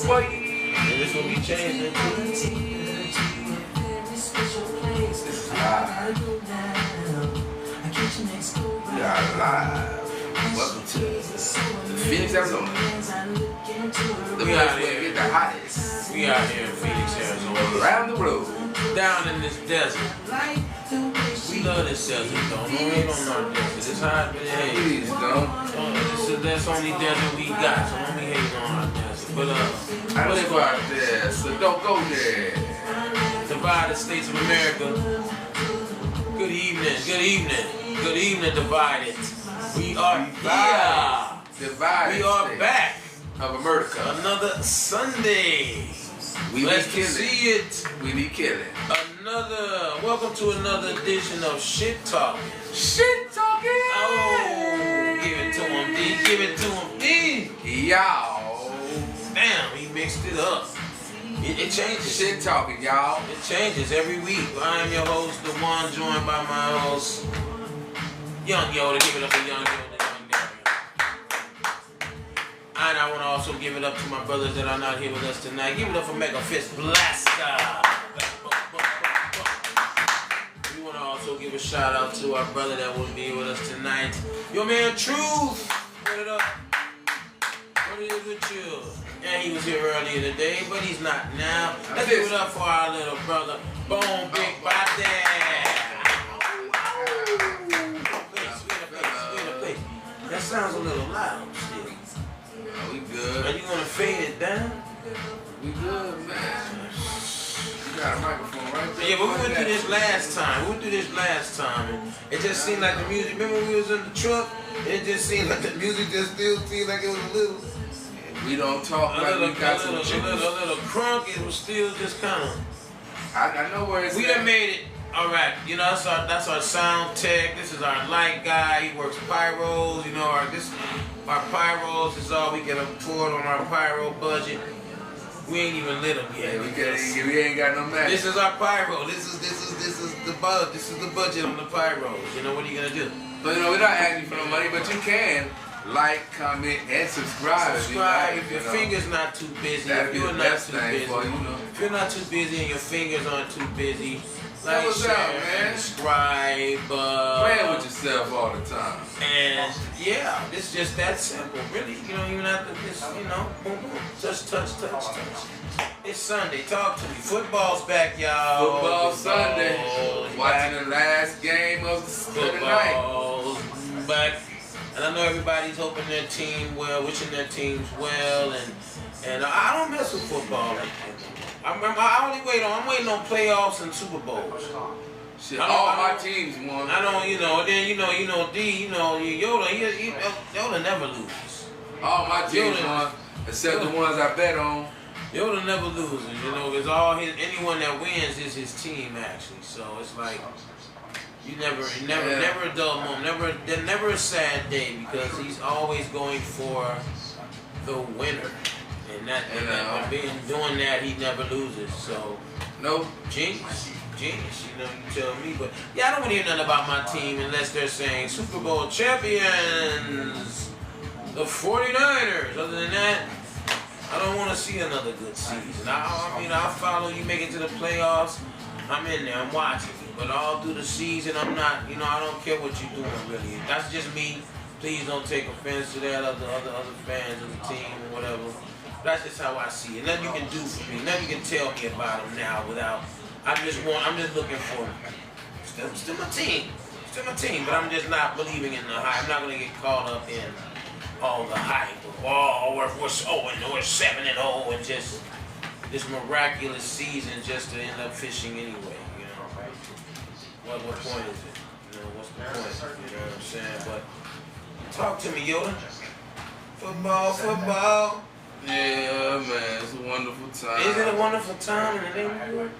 boy. And this will be changing. This is live. We are live. Welcome to Phoenix, Arizona. The place where we get the hottest. We out here in Phoenix, Arizona. Around the road. Down in this desert. We love this desert, though. No hate on our desert. It's hot, but hey. Please don't. That's the only desert we got, so don't be hating on our desert. But, I live out there, so don't go there. Divided States of America. Good evening, good evening. Good evening, Divided. We are here. Divided. We are back. Of America. Another Sunday. We Glad be to killing. see it. We be killing. Welcome to another edition of Shit Talk. Shit talking. Oh, give it to him, D. Give it to him, D. Y'all. Damn, he mixed it up. It changes. Shit talking, y'all. It changes every week. I am your host, the one, joined by my host, Young Yoda. Give it up for Young Yoda. And I want to also give it up to my brothers that are not here with us tonight. Give it up for Mega Fist Blaster. We want to also give a shout out to our brother that will be with us tonight. Your man Truth. Put it up. What is with you? And he was here earlier today, but he's not now. Let's give it up for our little brother, Bone Big Body. That sounds a little loud still. We good. Are you gonna fade it down? We good, man. You got a microphone right there. Yeah, but we went through this last time. And it just seemed like the music. Remember when we was in the truck? It just seemed like the music just still seemed like it was a little. We don't talk like we got some juice. A little crunk. It was still just kind of. I know where it's We done made it. All right, you know that's our sound tech. This is our light guy. He works pyros. You know our pyros is all we can afford on our pyro budget. We ain't even lit them yet. Yeah, we ain't got no match. This is our pyro. This is the budget. This is the budget on the pyros. You know what are you gonna do? So you know we're not asking you for no money, but you can like, comment, and subscribe. Subscribe if your finger's not too busy. That'd If be you're the not best too thing busy. for you, you know. If you're not too busy and your fingers aren't too busy, like, what's share, up, man? subscribe. Playing with yourself all the time. And yeah, it's just that simple. Really, you don't even have to just, boom, boom, touch. It's Sunday. Talk to me. Football's back, y'all. Football Sunday. Football's Watching back. the last game of the night. Football's back. And I know everybody's hoping their team well, wishing their teams well, and I don't mess with football like that. I'm waiting on playoffs and Super Bowls. Shit, all my teams won. I don't, then D, Yoda never loses. All my teams won, except the ones I bet on. Yoda never loses, because anyone that wins is his team actually. So it's like never a dull moment, never a sad day, because he's always going for the winner. And doing that, he never loses. So, no, genius, you tell me. But yeah, I don't want to hear nothing about my team unless they're saying Super Bowl champions, the 49ers. Other than that, I don't want to see another good season. I'll follow you make it to the playoffs. I'm in there, I'm watching you. But all through the season, I'm not, I don't care what you're doing really. That's just me. Please don't take offense to that, other fans of the team or whatever. That's just how I see it. Nothing you can do for me. Nothing you can tell me about them now without. I'm just looking for still my team. Still my team. But I'm just not believing in the hype. I'm not gonna get caught up in all the hype of we're 7-0 and just this miraculous season just to end up fishing anyway. What point is it? What's the point? You know what I'm saying? But talk to me, Yoda. Football. Yeah, man, it's a wonderful time. Is it a wonderful time in the neighborhood?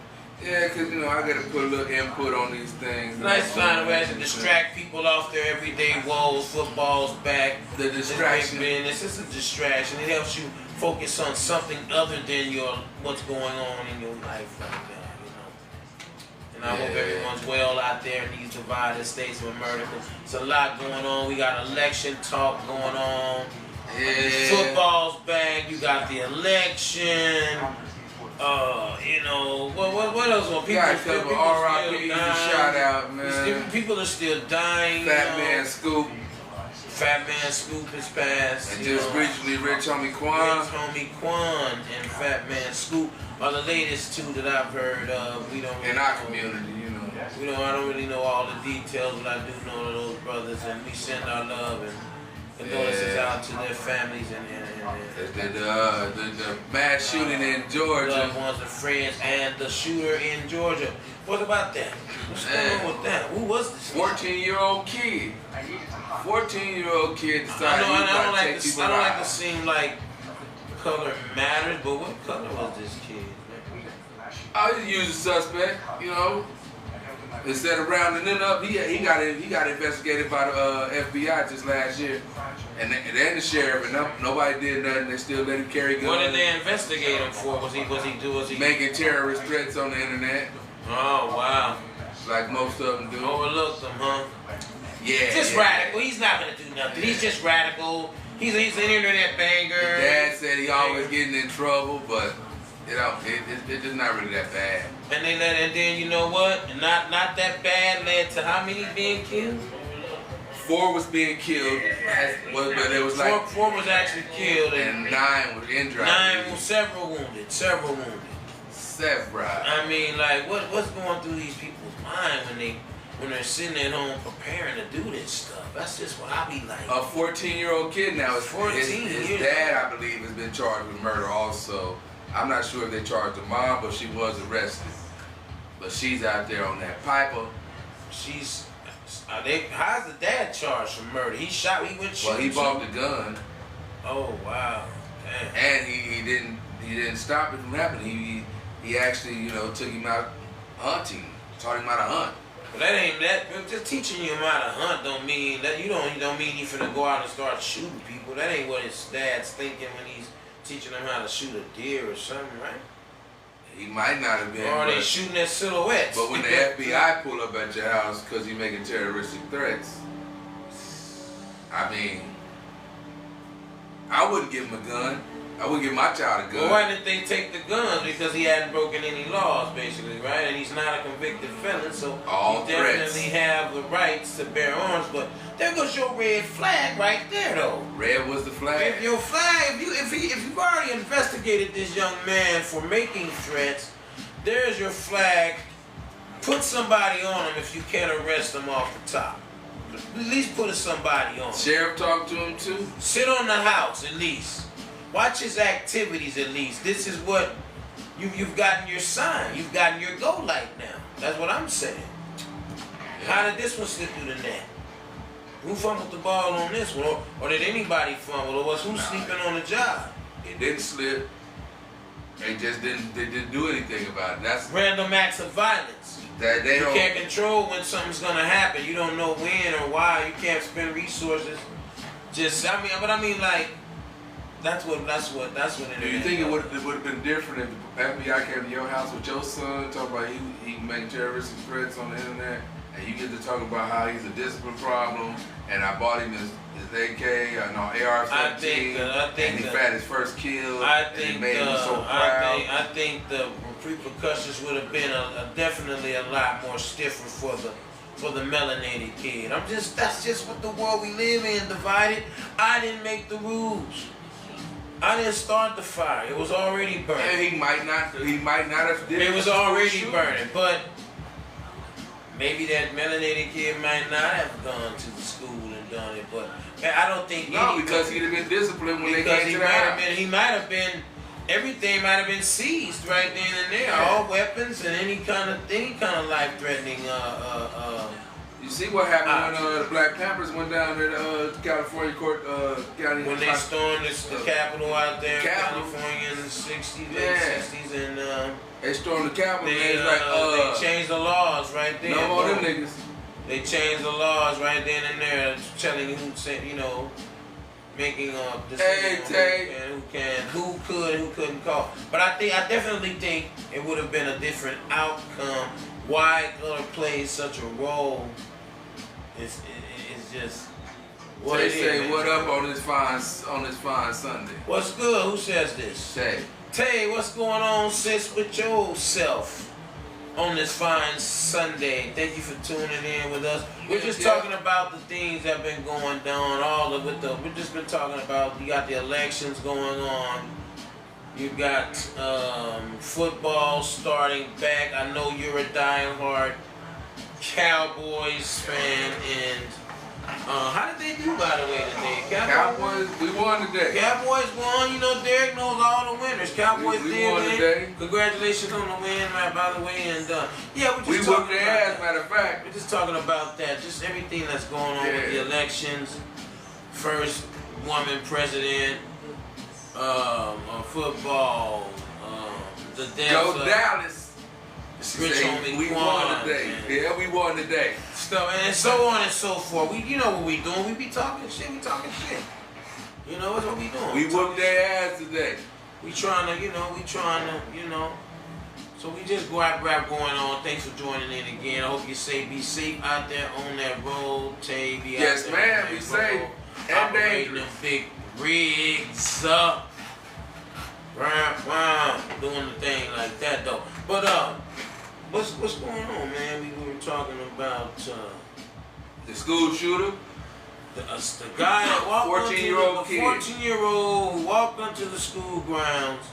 Yeah, because, I got to put a little input on these things. Nice finding ways to distract people off their everyday woes. Football's back. The distraction. It's just a distraction. It helps you focus on something other than what's going on in your life right now, And I hope everyone's well out there in these divided states of America. It's a lot going on. We got election talk going on. Yeah. Football's back. You got the election. You know, what else? Well, people, People R.I.P. Shout out, man. People are still dying. Fat Man Scoop. Fat Man Scoop is passed. And just recently, Rich Homie Quan. Rich Homie Quan and Fat Man Scoop are the latest two that I've heard of. We don't really in our community, you know. I don't really know all the details, but I do know those brothers, and we send our love and condolences out to their families and the mass shooting in Georgia. loved ones and friends, and the shooter in Georgia. What about that? What's going on with that? Who was this? 14-year-old kid. 14-year-old kid decided I don't like to to seem like color matters, but what color was this kid? I was usual suspect, you know. Instead of rounding it up, he got investigated by the FBI just last year, and the sheriff, and nobody did nothing. They still let him carry guns. What did they investigate him for? Was he making terrorist threats on the internet? Oh wow! Like most of them do. Overlooked them, huh? Yeah. Just radical. He's not gonna do nothing. He's just radical. He's an internet banger. His dad said he always getting in trouble, but it's just not really that bad. And then you know what? Not that bad led to how many being killed? 4 was being killed, but there was like 4 was actually killed, and 9 was injured. 9 was several wounded. Several. I mean, like what's going through these people's mind when they're sitting at home preparing to do this stuff? That's just what I be like. A 14-year-old kid now. 14 his dad, I believe, has been charged with murder also. I'm not sure if they charged the mom, but she was arrested. But she's out there on that piper. How's the dad charged for murder? He went shooting. Well, he bought the gun. Oh wow. Damn. And he didn't stop it from happening. He actually, took him out hunting, taught him how to hunt. But that ain't that. Just teaching you how to hunt don't mean that you don't mean he finna go out and start shooting people. That ain't what his dad's thinking when he's teaching him how to shoot a deer or something, right? He might not have been. Or are they shooting at silhouettes? But when the FBI pull up at your house because you're making terroristic threats, I mean, I wouldn't give him a gun. I wouldn't give my child a gun. Well, why didn't they take the guns? Because he hadn't broken any laws, basically, right? And he's not a convicted felon, so he definitely have the rights to bear arms. But there goes your red flag right there, though. Red was the flag. If your flag, if you've already investigated this young man for making threats, there's your flag. Put somebody on him if you can't arrest him off the top. At least put somebody on him. Sheriff talked to him too. Sit on the house at least. Watch his activities at least. This is what you've gotten your sign. You've gotten your go light now. That's what I'm saying. Yeah. How did this one slip through the net? Who fumbled the ball on this one? Or did anybody fumble? Or was who sleeping on the job? It didn't slip. They just didn't do anything about it. That's random acts of violence. That they you can't control when something's gonna happen. You don't know when or why. You can't spend resources. I mean like that's what it is. Do you think it would have been different if the FBI came to your house with your son, talk about he making terroristic threats on the internet, and you get to talk about how he's a discipline problem, and I bought him his AK, AR-15, and he had his first kill, and it made him so proud. I think the repercussions would have been definitely a lot more stiffer for the melanated kid. That's just what the world we live in, divided. I didn't make the rules. I didn't start the fire. It was already burning. And he might not have did it. It was already burning, but maybe that melanated kid might not have gone to the school and done it. But I don't think because he'd have been disciplined when they came to the house. He might have been. Everything might have been seized right then and there. Yeah. All weapons and any kind of life-threatening. You see what happened when the Black Panthers went down there to California court county when they stormed the Capitol out there in California in the 60s, late 60s, and they stormed the Capitol. They changed the laws right there. No more them niggas. They changed the laws right then and there, telling you making decisions who could and who couldn't call. But I definitely think it would have been a different outcome. Why color plays such a role is just What They it is, say man? what up on this fine Sunday. What's good? Who says this? Tay. Tay, what's going on, sis, with your self on this fine Sunday? Thank you for tuning in with us. We're just talking about the things that have been going down. We've just been talking about. You got the elections going on. You got football starting back. I know you're a diehard Cowboys fan, and how did they do, by the way, today? Cowboys, we won today. Cowboys won. You know, Derek knows all the winners. Cowboys we did won win. today. Congratulations on the win, man, by the way. And yeah, We whooped their ass, matter of fact. we're just talking about that. Just everything that's going on with the elections. First woman president, football, the Go Dallas. Rich homie we won today. man. Yeah, we won today. Stuff and so on and so forth. You know what we doing? We be talking shit. We talking shit. You know, that's what we doing. We whooped their ass today. We trying to. So we just grab going on. Thanks for joining in again. I hope you be safe out there on that road. Tay, be Yes, out there ma'am, on be that safe road, and operating them dangerous. big rigs up. Doing the thing like that though. But what's going on, man? We were talking about The school shooter. the guy that walked 14-year-old onto kid. 14-year-old who walked onto the school grounds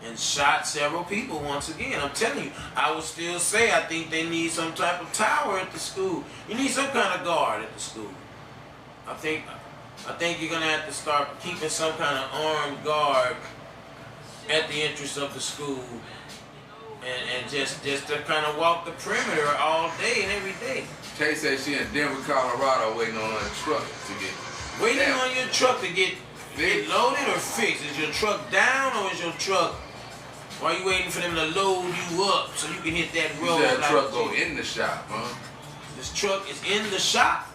and shot several people once again. I'm telling you, I would still say I think they need some type of tower at the school. You need some kind of guard at the school. I think you're gonna have to start keeping some kind of armed guard at the entrance of the school, and just to kind of walk the perimeter all day and every day. Tay said she in Denver, Colorado, waiting on her truck to get. Waiting Damn. on your truck to get loaded or fixed. Is your truck down or is your truck? Or are you waiting for them to load you up so you can hit that She road? said like truck go in the shop, huh? This truck is in the shop.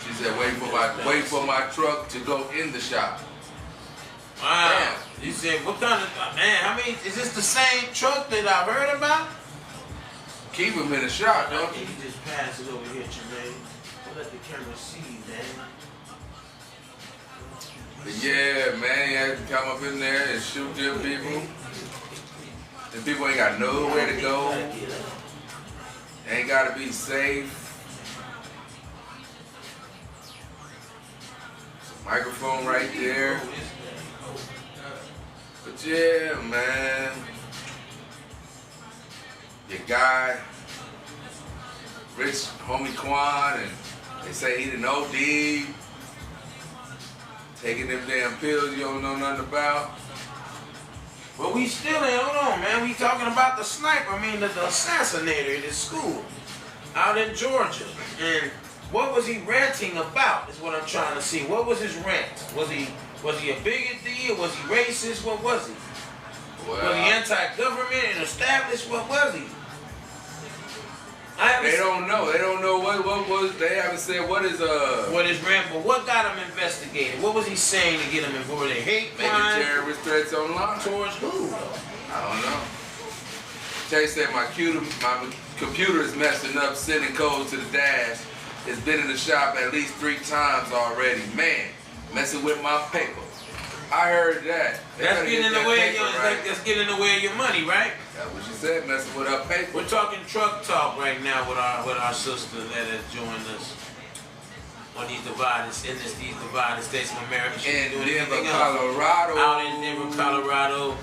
She said wait for my truck to go in the shop. Wow. Damn. You said what kind of man? How many? Is this the same truck that I've heard about? Keep him in the shop, No, huh? can you just pass it over here, Jermaine? Don't let the camera see you, man. But yeah, man, you have to come up in there and shoot them people. The people ain't got nowhere to go. Ain't gotta be safe. Microphone right there. But yeah, man. Your guy, Rich Homie Quan, and they say he done OD. Taking them damn pills you don't know nothing about. But we still ain't, hold on, man. We talking about the sniper, the assassinator at his school out in Georgia. And what was he ranting about is what I'm trying to see. What was his rant? Was he a bigot or was he racist? What was he? Was he anti-government and established? What was he? They don't know. They don't know what was. They haven't said what is What is rant? But what got him investigated? What was he saying to get him involved? Were they hate making crime terrorist threats online. towards who? I don't know. Tay said my computer is messing up, sending codes to the dash. It's been in the shop at least 3 times already. Man, messing with my paper. I heard that. They That's better getting in get the that way of paper your, right. that's getting in the way of your money, right? That's what she said, messing with her paper. We're talking truck talk right now with our sister that has joined us on these divided states of America. She's In doing Denver, anything else. Colorado. Out in Denver, Colorado.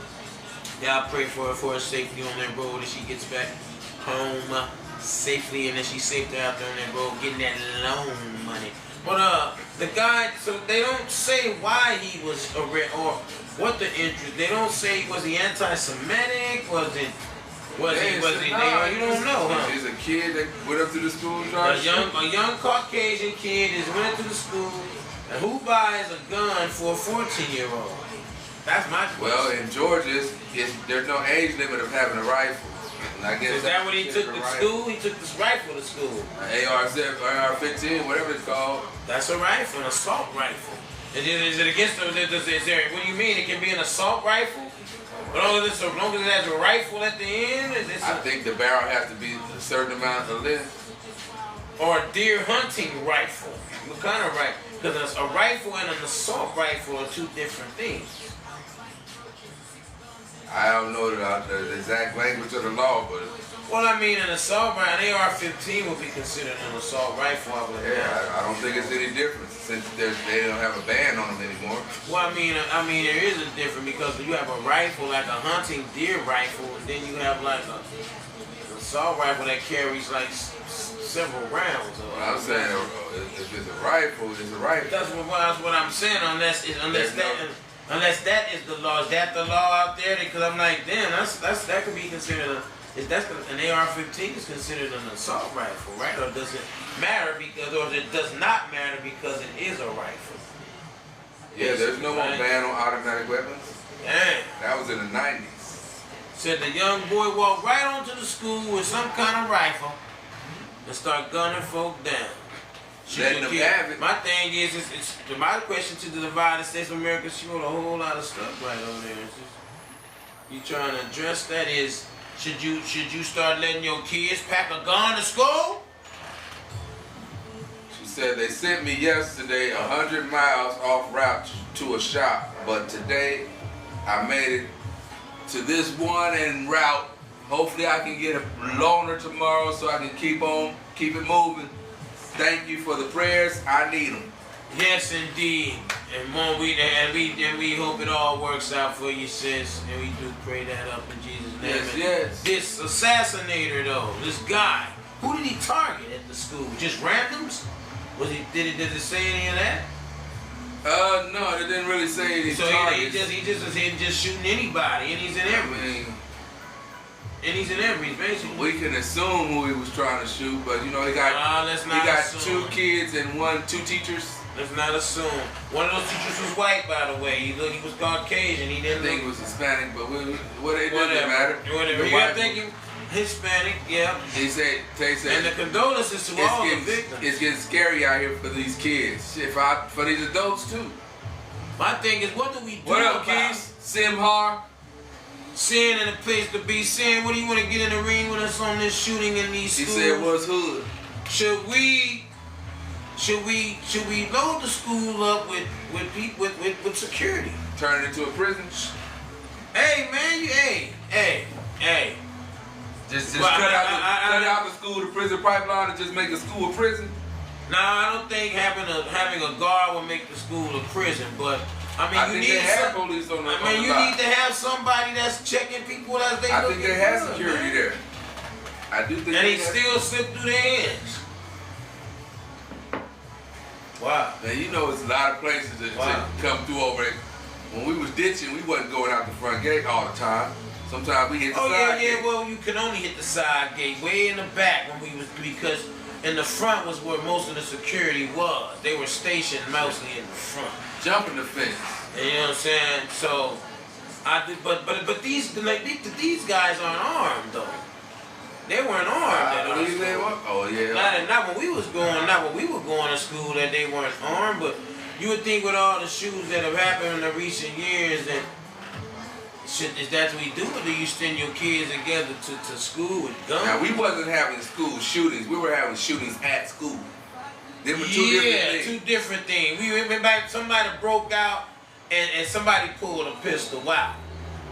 Y'all pray for her safety on that road as she gets back home safely, and then she's safe out there on that road getting that loan money. But the guy, so they don't say why he was arrested or what the interest. They don't say was he anti-Semitic? Was he? You don't know, huh? He's a kid that went up to the school and tried to shoot. A young Caucasian kid is went to the school, and who buys a gun for a 14-year-old? That's my question. Well, in Georgia, there's no age limit of having a rifle. And I guess Is that what he took to school? He took this rifle to school. AR-15, whatever it's called. That's a rifle, an assault rifle. Is it against the? What do you mean? It can be an assault rifle, but as long as it has a rifle at the end. I think the barrel has to be a certain amount of length. or a deer hunting rifle? What kind of rifle? Because a rifle and an assault rifle are two different things. I don't know the exact language of the law, but Well, I mean, an assault rifle, an AR-15 would be considered an assault rifle. yeah, I don't think it's any difference since they don't have a ban on them anymore. Well, I mean, there is a difference because you have a rifle like a hunting deer rifle, and then you have like an assault rifle that carries like several rounds. I'm saying if it's a rifle, it's a rifle. That's what I'm saying. Unless that is the law. Is that the law out there? Because I'm like, damn, that could be considered an AR-15 is considered an assault rifle, right? Or does it matter or it does not matter because it is a rifle? Yeah, there's no more ban on automatic weapons. Dang. That was in the 90s. Said the young boy walked right onto the school with some kind of rifle and start gunning folk down. Letting them have it. My thing is, it's my question to the Divided States of America. She wrote a whole lot of stuff right over there. It's just, you trying to address that is, should you start letting your kids pack a gun to school? She said they sent me yesterday 100 miles off route to a shop, but today I made it to this one en route. Hopefully I can get a loaner tomorrow so I can keep it moving. Thank you for the prayers. I need them. Yes, indeed. And we hope it all works out for you, sis. And we do pray that up in Jesus' name. Yes, yes. This assassinator, though, this guy, who did he target at the school? Just randoms? Did it say any of that? No, it didn't really say any so targets. he just shooting anybody, and he's in every. And he's in every, basically. We can assume who he was trying to shoot, but you know he got assume. 2 kids and two teachers. Let's not assume. One of those teachers was white, by the way. He was Caucasian. He didn't. I think it was Hispanic, but it doesn't matter. Whatever. You're thinking Hispanic, yeah. They said. And the condolences to all the victims. It's getting scary out here for these kids. For these adults too. My thing is, what do we do? What up, kids? Simhar. Sin in a place to be sin. What do you want to get in the ring with us on this shooting in these schools? He said was hood. Should we load the school up with security? Turn it into a prison? Hey man, hey. Just cut out the school to prison pipeline and just make the school a prison? No, I don't think having a guard will make the school a prison, but you need to have somebody that's checking people as they. I think they have security there. I do think. And he still slipped through their hands. Wow. Now you know it's a lot of places to come through over it. When we was ditching, we wasn't going out the front gate all the time. Sometimes we hit the side gate. Well, you can only hit the side gate way in the back because in the front was where most of the security was. They were stationed mostly in the front. Jumping the fence. You know what I'm saying? So, but these guys aren't armed though. They weren't armed. Oh yeah. Not when we were going to school that they weren't armed. But you would think with all the shootings that have happened in the recent years that is that what we do? Or do you send your kids together to school with guns? Now we wasn't having school shootings. We were having shootings at school. Them were two different things. We went back. Somebody broke out and somebody pulled a pistol out.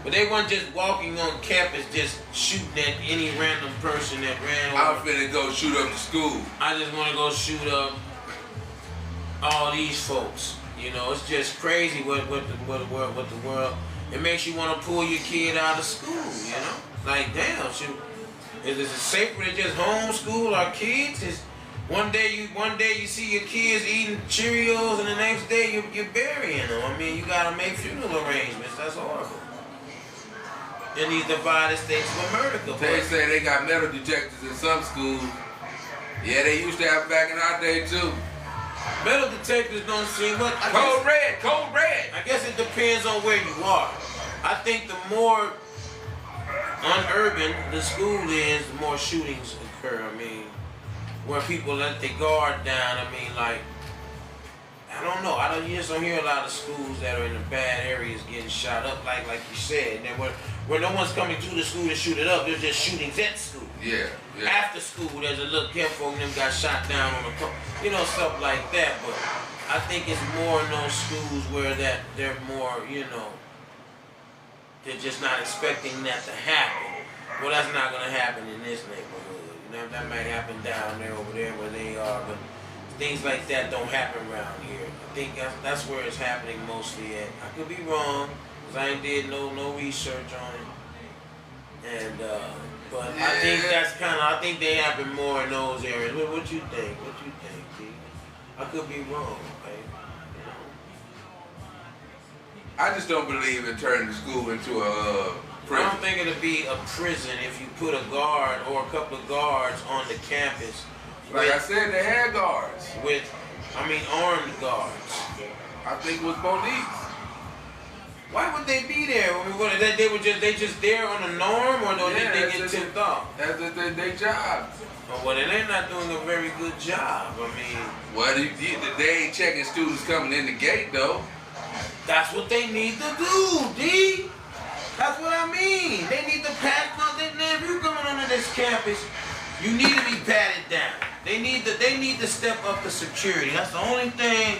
But they weren't just walking on campus just shooting at any random person that ran over. I'm finna go shoot up the school. I just want to go shoot up all these folks. You know, it's just crazy what the world. It makes you want to pull your kid out of school. You know, like damn, is it safer to just homeschool our kids? One day you see your kids eating Cheerios, and the next day you're burying them. I mean, you gotta make funeral arrangements. That's horrible. In these divided states of America. They say they got metal detectors in some schools. Yeah, they used to have back in our day too. Metal detectors don't seem much. Code red. I guess it depends on where you are. I think the more unurban the school is, the more shootings occur. I mean, where people let their guard down. I mean, like, I don't know. You just don't hear a lot of schools that are in the bad areas getting shot up, like you said. And where no one's coming to the school to shoot it up, they're just shootings at school. Yeah. After school, there's a little kid folk and them got shot down on the stuff like that. But I think it's more in those schools where that they're more, they're just not expecting that to happen. Well, that's not gonna happen in this neighborhood. That might happen down there over there where they are, but things like that don't happen around here. I think that's where it's happening mostly at. I could be wrong, because I ain't did no research on it. And but I think I think they happen more in those areas. What you think? What you think, T? I could be wrong, okay? I just don't believe in turning the school into a prison. I don't think it'll be a prison if you put a guard or a couple of guards on the campus. Like I said, they had guards. Armed guards. I think it was police. Why would they be there? They just there on the norm, or did they get tipped off? That's their job. Oh, well, then they're not doing a very good job. Well, they ain't checking students coming in the gate though. That's what they need to do, D. That's what I mean. They need to pat. If you're coming onto this campus, you need to be patted down. They need to step up the security. That's the only thing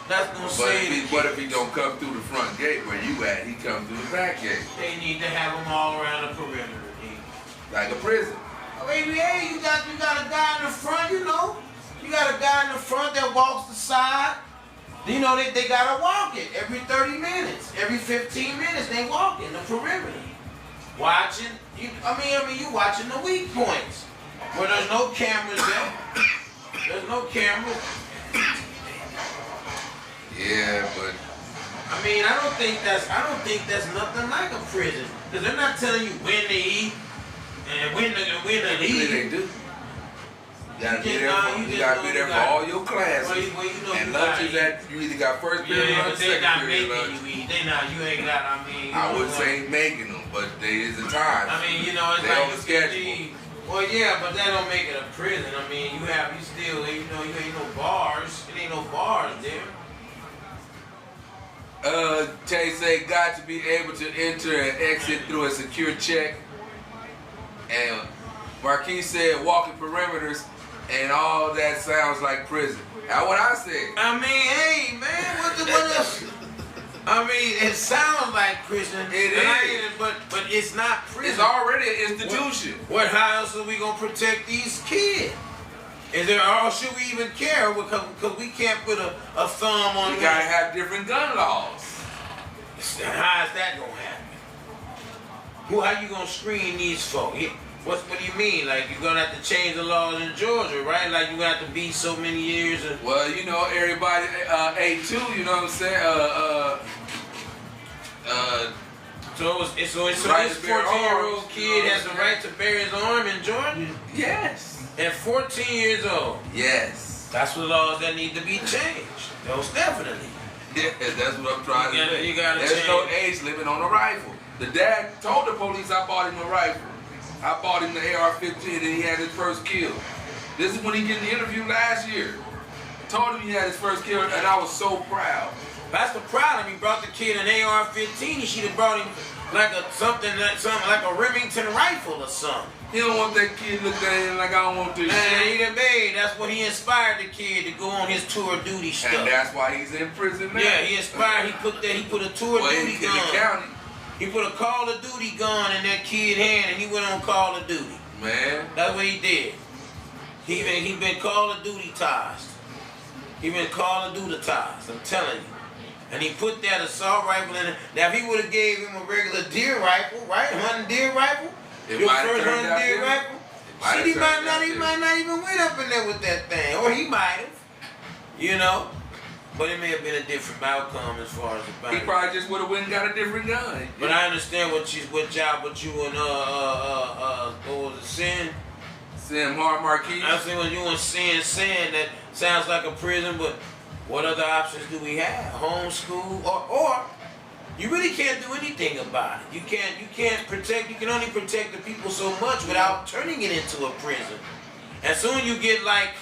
that's gonna save. What if he don't come through the front gate where you at? He comes through the back gate. They need to have them all around the perimeter. Like a prison. Hey, you got a guy in the front. You got a guy in the front that walks the side. They gotta walk it every 30 minutes, every 15 minutes. They walk in the perimeter, watching. You watching the weak points. Where there's no cameras there. There's no cameras. Yeah, but I don't think that's nothing like a prison. Because they're not telling you when to eat and when to leave. They do. You gotta be there for all your classes. And lunch is you either got first period lunch, second period lunch. You ain't got, I wouldn't say making them, but there is a time. It's they like on the schedule. Well, yeah, but that don't make it a prison. You still, you ain't no bars. It ain't no bars there. Tay say got to be able to enter and exit through a secure check. And Marquis said walking perimeters and all that sounds like prison. That's what I said. Hey man, what else? It sounds like prison. It is. But it's not prison. It's already an institution. How else are we going to protect these kids? Or should we even care? Because we can't put a thumb on We got to have different gun laws. How is that going to happen? How you going to screen these folks? What do you mean? Like, you're going to have to change the laws in Georgia, right? Like, you're going to have to be so many years. Well, everybody, A2, you know what I'm saying? So this 14-year-old kid has the right to bear his arm in Georgia? Yes. At 14 years old? Yes. That's the laws that need to be changed. Most definitely. Yeah, that's what I'm trying to say. There's change. no age limit on a rifle. The dad told the police I bought him a rifle. I bought him the AR-15 and he had his first kill. This is when he did the interview last year. Told him he had his first kill and I was so proud. That's the problem. He brought the kid an AR-15. He should have brought him something like a Remington rifle or something. He don't want that kid look at him like I don't want this shit. That's what he inspired the kid to go on his tour of duty stuff. And that's why he's in prison now. Yeah, he inspired. He put a tour of duty gun. In the county. He put a Call of Duty gun in that kid's hand and he went on Call of Duty. Man. That's what he did. He been Call of Duty-tized. He been Call of Duty-tized, I'm telling you. And he put that assault rifle in it. Now, if he would have gave him a regular deer rifle, right? Hunting deer rifle? Your first hunting deer rifle? Shit, he might not even went up in there with that thing. Or he might have. But it may have been a different outcome as far as the battle. He probably just would have went and got a different gun. But I understand what you and what was it, Sin? Sam Hart Marquis. I see what you and Sin saying that sounds like a prison, but what other options do we have? Homeschool or you really can't do anything about it. You can only protect the people so much without turning it into a prison. And soon you get like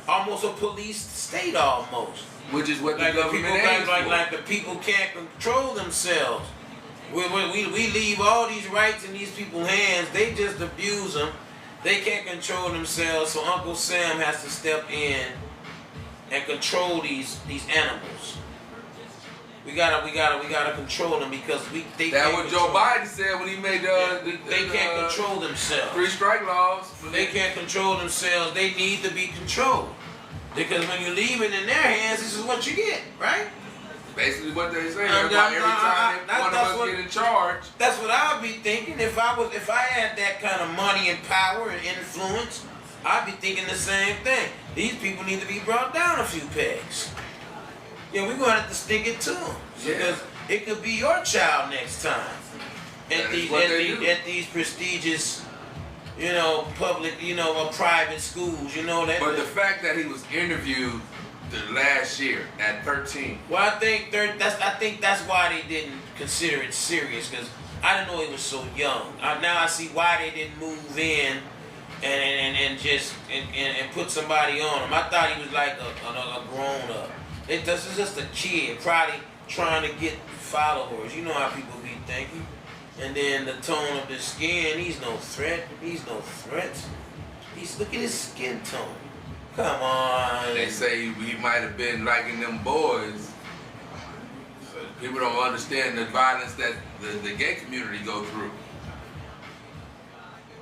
almost a police state almost. Which is what the Like the government people, aims for. like the people can't control themselves. We leave all these rights in these people's hands. They just abuse them. They can't control themselves, so Uncle Sam has to step in and control these animals. We gotta control them because they. That's what Joe Biden said when he made they can't control themselves. 3 strike laws. They can't control themselves. They need to be controlled. Because when you leave it in their hands, this is what you get, right? Basically what they say. That's why every time one of us get in charge. That's what I'd be thinking. If I had that kind of money and power and influence, I'd be thinking the same thing. These people need to be brought down a few pegs. Yeah, we're gonna have to stick it to them. Because it could be your child next time. At these prestigious, public, private schools, that. But the fact that he was interviewed the last year at 13. Well, I think that's why they didn't consider it serious, because I didn't know he was so young. Now I see why they didn't move in and just put somebody on him. I thought he was like a grown up. This is just a kid, probably trying to get followers. You know how people be thinking. And then the tone of the skin, he's no threat. He's no threat. Look at his skin tone. Come on. They say he might have been liking them boys. So people don't understand the violence that the gay community go through.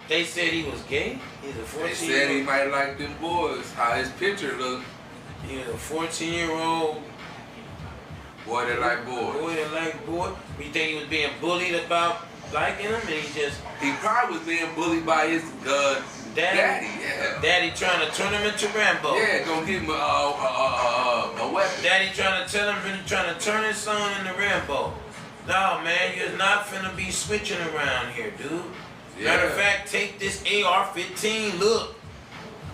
They said he was gay? He's a 14-year-old. They said he might like them boys, how his picture looked. He was a 14-year-old. Boy that like boys. Boy that like boys. You think he was being bullied about liking him, and he probably was being bullied by his daddy, yeah. Daddy trying to turn him into Rambo. Yeah, gonna give him a weapon. Daddy trying to turn his son into Rambo. No, man, you're not finna be switching around here, dude. Yeah. Matter of fact, take this AR-15. Look.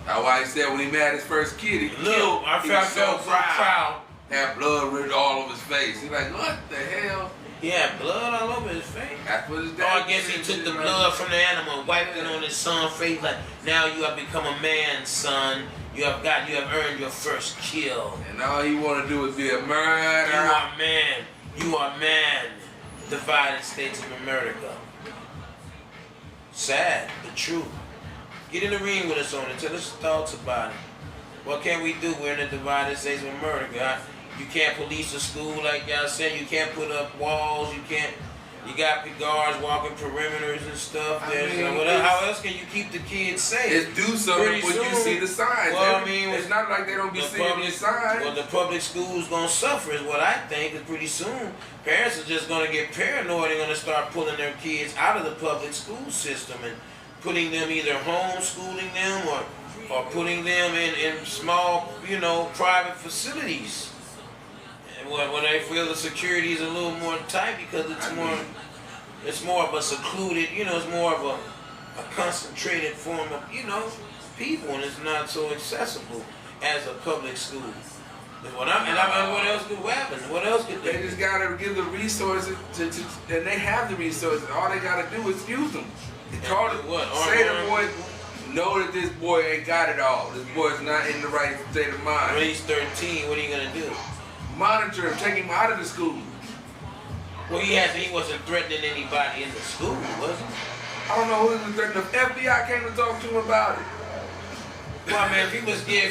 That's why he said when he met his first kid, he killed. I felt so proud. Had blood written all over his face. He's like, what the hell? He had blood all over his face. That's what his dad. I guess he took the blood from the animal and wiped it on his son's face. Like, now you have become a man, son. You have earned your first kill. And all he want to do is be a murderer. You are man. You are man. Divided States of America. Sad, but true. Get in the ring with us on it. Tell us your thoughts about it. What can we do? We're in the divided States of America. You can't police a school like y'all said. You can't put up walls. You got guards walking perimeters and stuff. How else can you keep the kids safe? It's do something when you see the signs. Well, it's not like they don't be seeing the signs. Well, the public school's gonna suffer is what I think. Because pretty soon, parents are just gonna get paranoid. They're gonna start pulling their kids out of the public school system and putting them either homeschooling them or putting them in small, private facilities. When they feel the security is a little more tight because it's more of a secluded, it's more of a concentrated form of, people, and it's not so accessible as a public school. What else could happen? What else could they just gotta give the resources and they have the resources. All they gotta do is use them. Say the boy, know that this boy ain't got it all. This boy's not in the right state of mind. When he's 13, what are you gonna do? Monitor him, take him out of the school. Well, he wasn't threatening anybody in the school, was he? I don't know who was threatening. The FBI came to talk to him about it. Well, man, if he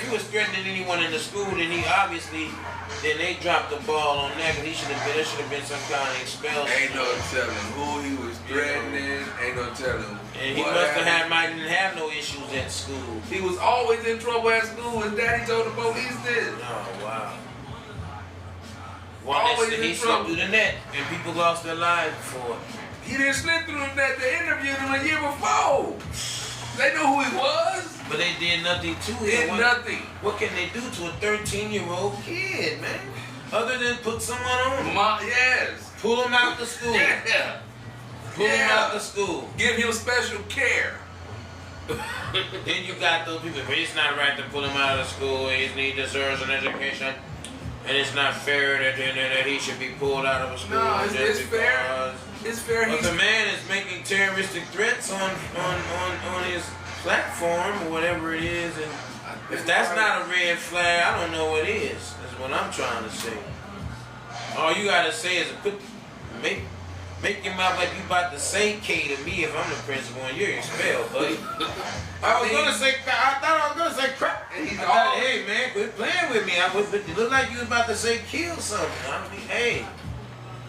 was threatening anyone in the school, then they dropped the ball on that, because there should have been some kind of expulsion. Ain't no telling who he was threatening. Ain't no telling. And he didn't have no issues at school. He was always in trouble at school. His daddy told the police this. Oh, wow. He slipped through the net, and people lost their lives for it. He didn't slip through the net. They interviewed him a year before. They knew who he was. But they did nothing to him. Nothing. What can they do to a 13-year-old kid, man? Other than put someone on him. Yes. Pull him out the school. Yeah. Pull him out the school. Give him special care. Then you got those people, but it's not right to pull him out of school. He deserves an education. And it's not fair that he should be pulled out of a school. No, it's fair. It's fair. But the man is making terroristic threats on his platform or whatever it is, and I If that's not a red flag, I don't know what is. That's what I'm trying to say. All you gotta say is make your mouth like you about to say K to me if I'm the principal and you're expelled, buddy. I thought I was gonna say crap. Hey man, quit playing with me. It looked like you was about to say kill something. I mean, hey,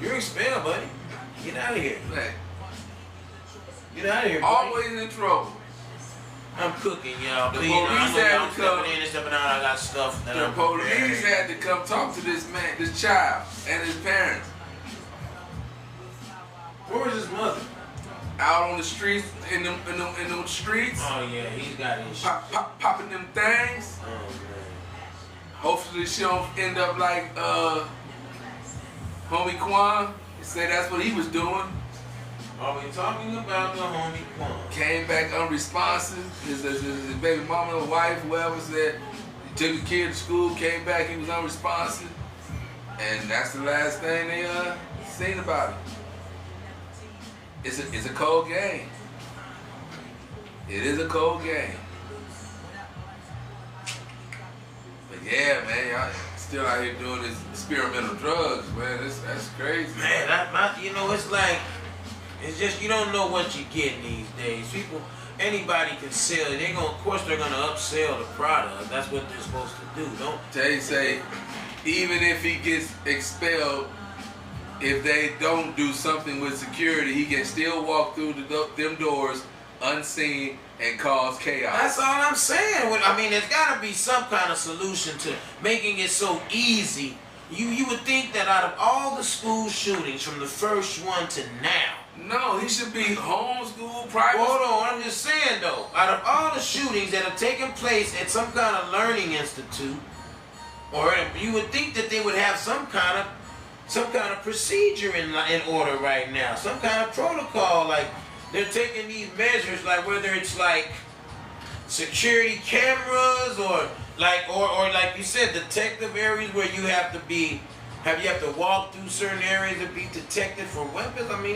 you're expelled, buddy. Get out of here. Man. Get out of here, buddy. Always in trouble. I'm cooking, y'all. The Please, police I know had y'all to come. stepping in and stepping out. I got stuff that The I'm police preparing. had to come talk to this man, this child, and his parents. Where was his mother? Out on the streets, in them streets, Oh yeah, he's got his shit. popping them things. Oh man. Hopefully she don't end up like homie Quan. He said that's what he was doing. Are we talking about the homie Quan? Came back unresponsive. His baby mama or wife, whoever, said he took the kid to school, came back, he was unresponsive. And that's the last thing they seen about him. It's a cold game. It is a cold game. But yeah, man, y'all still out here doing this experimental drugs, man. That's crazy. Man, you know, it's like, it's just, you don't know what you're getting these days. Anybody can sell it. Of course they're gonna upsell the product. That's what they're supposed to do. They say, even if he gets expelled, if they don't do something with security, he can still walk through them doors unseen and cause chaos. That's all I'm saying. I mean, there's got to be some kind of solution to making it so easy. You would think that out of all the school shootings from the first one to now. No, he should be homeschooled, private. Hold on, I'm just saying though. Out of all the shootings that have taken place at some kind of learning institute, or you would think that they would have some kind of procedure in order right now, some kind of protocol. Like they're taking these measures, like whether it's like security cameras or like you said, detective areas where you have to walk through certain areas to be detected for weapons. I mean,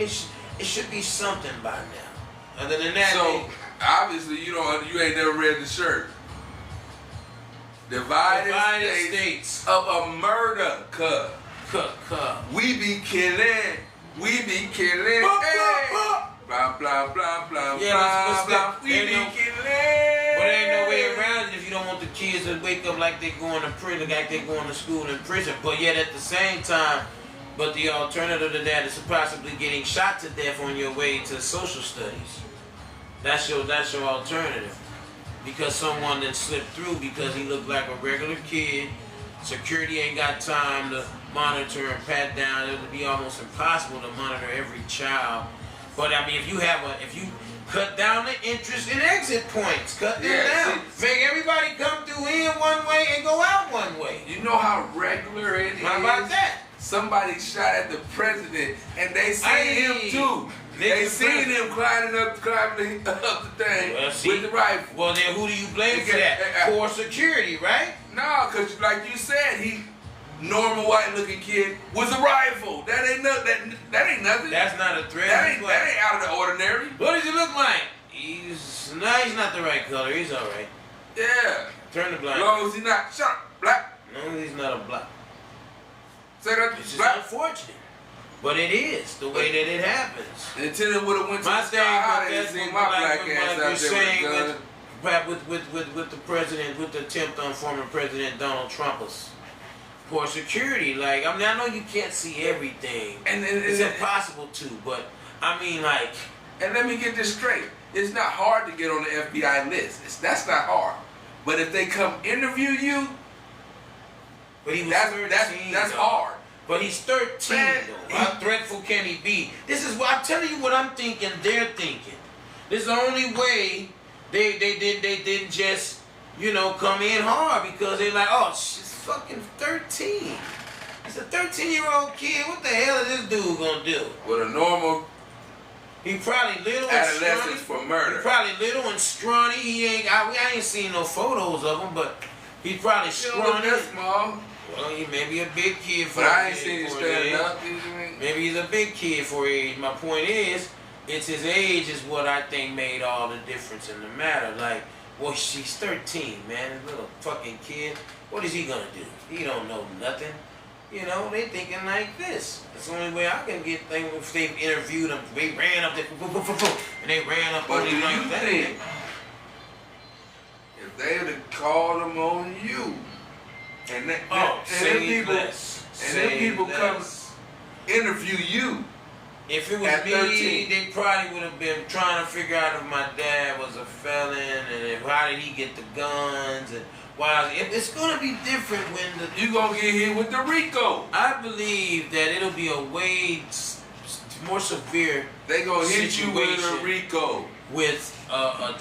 it should be something by now. Other than that, so obviously you ain't never read the shirt. Divided States of a murder, cuz. We be killing. Hey. Blah, blah, blah, blah, Yeah, blah, we be killing. But ain't no way around it if you don't want the kids to wake up like they're going to prison, like they're going to school in prison. But yet at the same time, but the alternative to that is possibly getting shot to death on your way to social studies. That's your alternative. Because someone that slipped through because he looked like a regular kid. Security ain't got time to monitor and pat down. It would be almost impossible to monitor every child. But I mean, if you cut down the entrance and exit points, cut them down. Make everybody come through in one way and go out one way. You know how regular it is? How about that? Somebody shot at the president and they seen him too. They seen him climbing up the thing with the rifle. Well, then who do you blame for that? Poor security, right? No, because like you said, he normal white looking kid with a rifle. That ain't nothing. That's not a threat. That ain't out of the ordinary. What does he look like? He's not the right color. He's all right. Yeah. Turn the blind. As long as he's not black. No, he's not a black. Say that It's black. just unfortunate. But it is the way that it happens. Until it would have went to My the thing, sky high, but they that's seen what my black like ass you're out there saying with a gun. with the president, with the attempt on former President Donald Trump's poor security. Like, I mean, I know you can't see everything. And it's impossible to, but I mean, like. And let me get this straight. It's not hard to get on the FBI list. That's not hard. But if they come interview you, but he was that's hard. But he's 13, though. How threatful can he be? This is what I'm telling you. What I'm thinking, they're thinking. This is the only way they didn't just come in hard, because they're like, oh, she's fucking 13. He's a 13-year-old kid. What the hell is this dude gonna do? With a normal. He probably little and adolescence scrawny. for murder. He probably little and scrawny. I ain't seen no photos of him, but he's probably scrawny. That small. Well, he may be a big kid for But I ain't seen him stand up. Maybe he's a big kid for age. My point is, it's his age is what I think made all the difference in the matter. Like, Well, she's 13, man. A little fucking kid. What is he gonna do? He don't know nothing. You know, they thinking like this. That's the only way I can get things. If they've interviewed them, they ran up there, and they ran up But on do him you like that. think if they would have called them on you, and them people come interview you? If it was at me, 13. they probably would have been trying to figure out if my dad was a felon and if, how did he get the guns and why. It's gonna be different when You gonna get hit with the RICO. I believe that it'll be a way more severe. They gonna hit you with a situation RICO. with a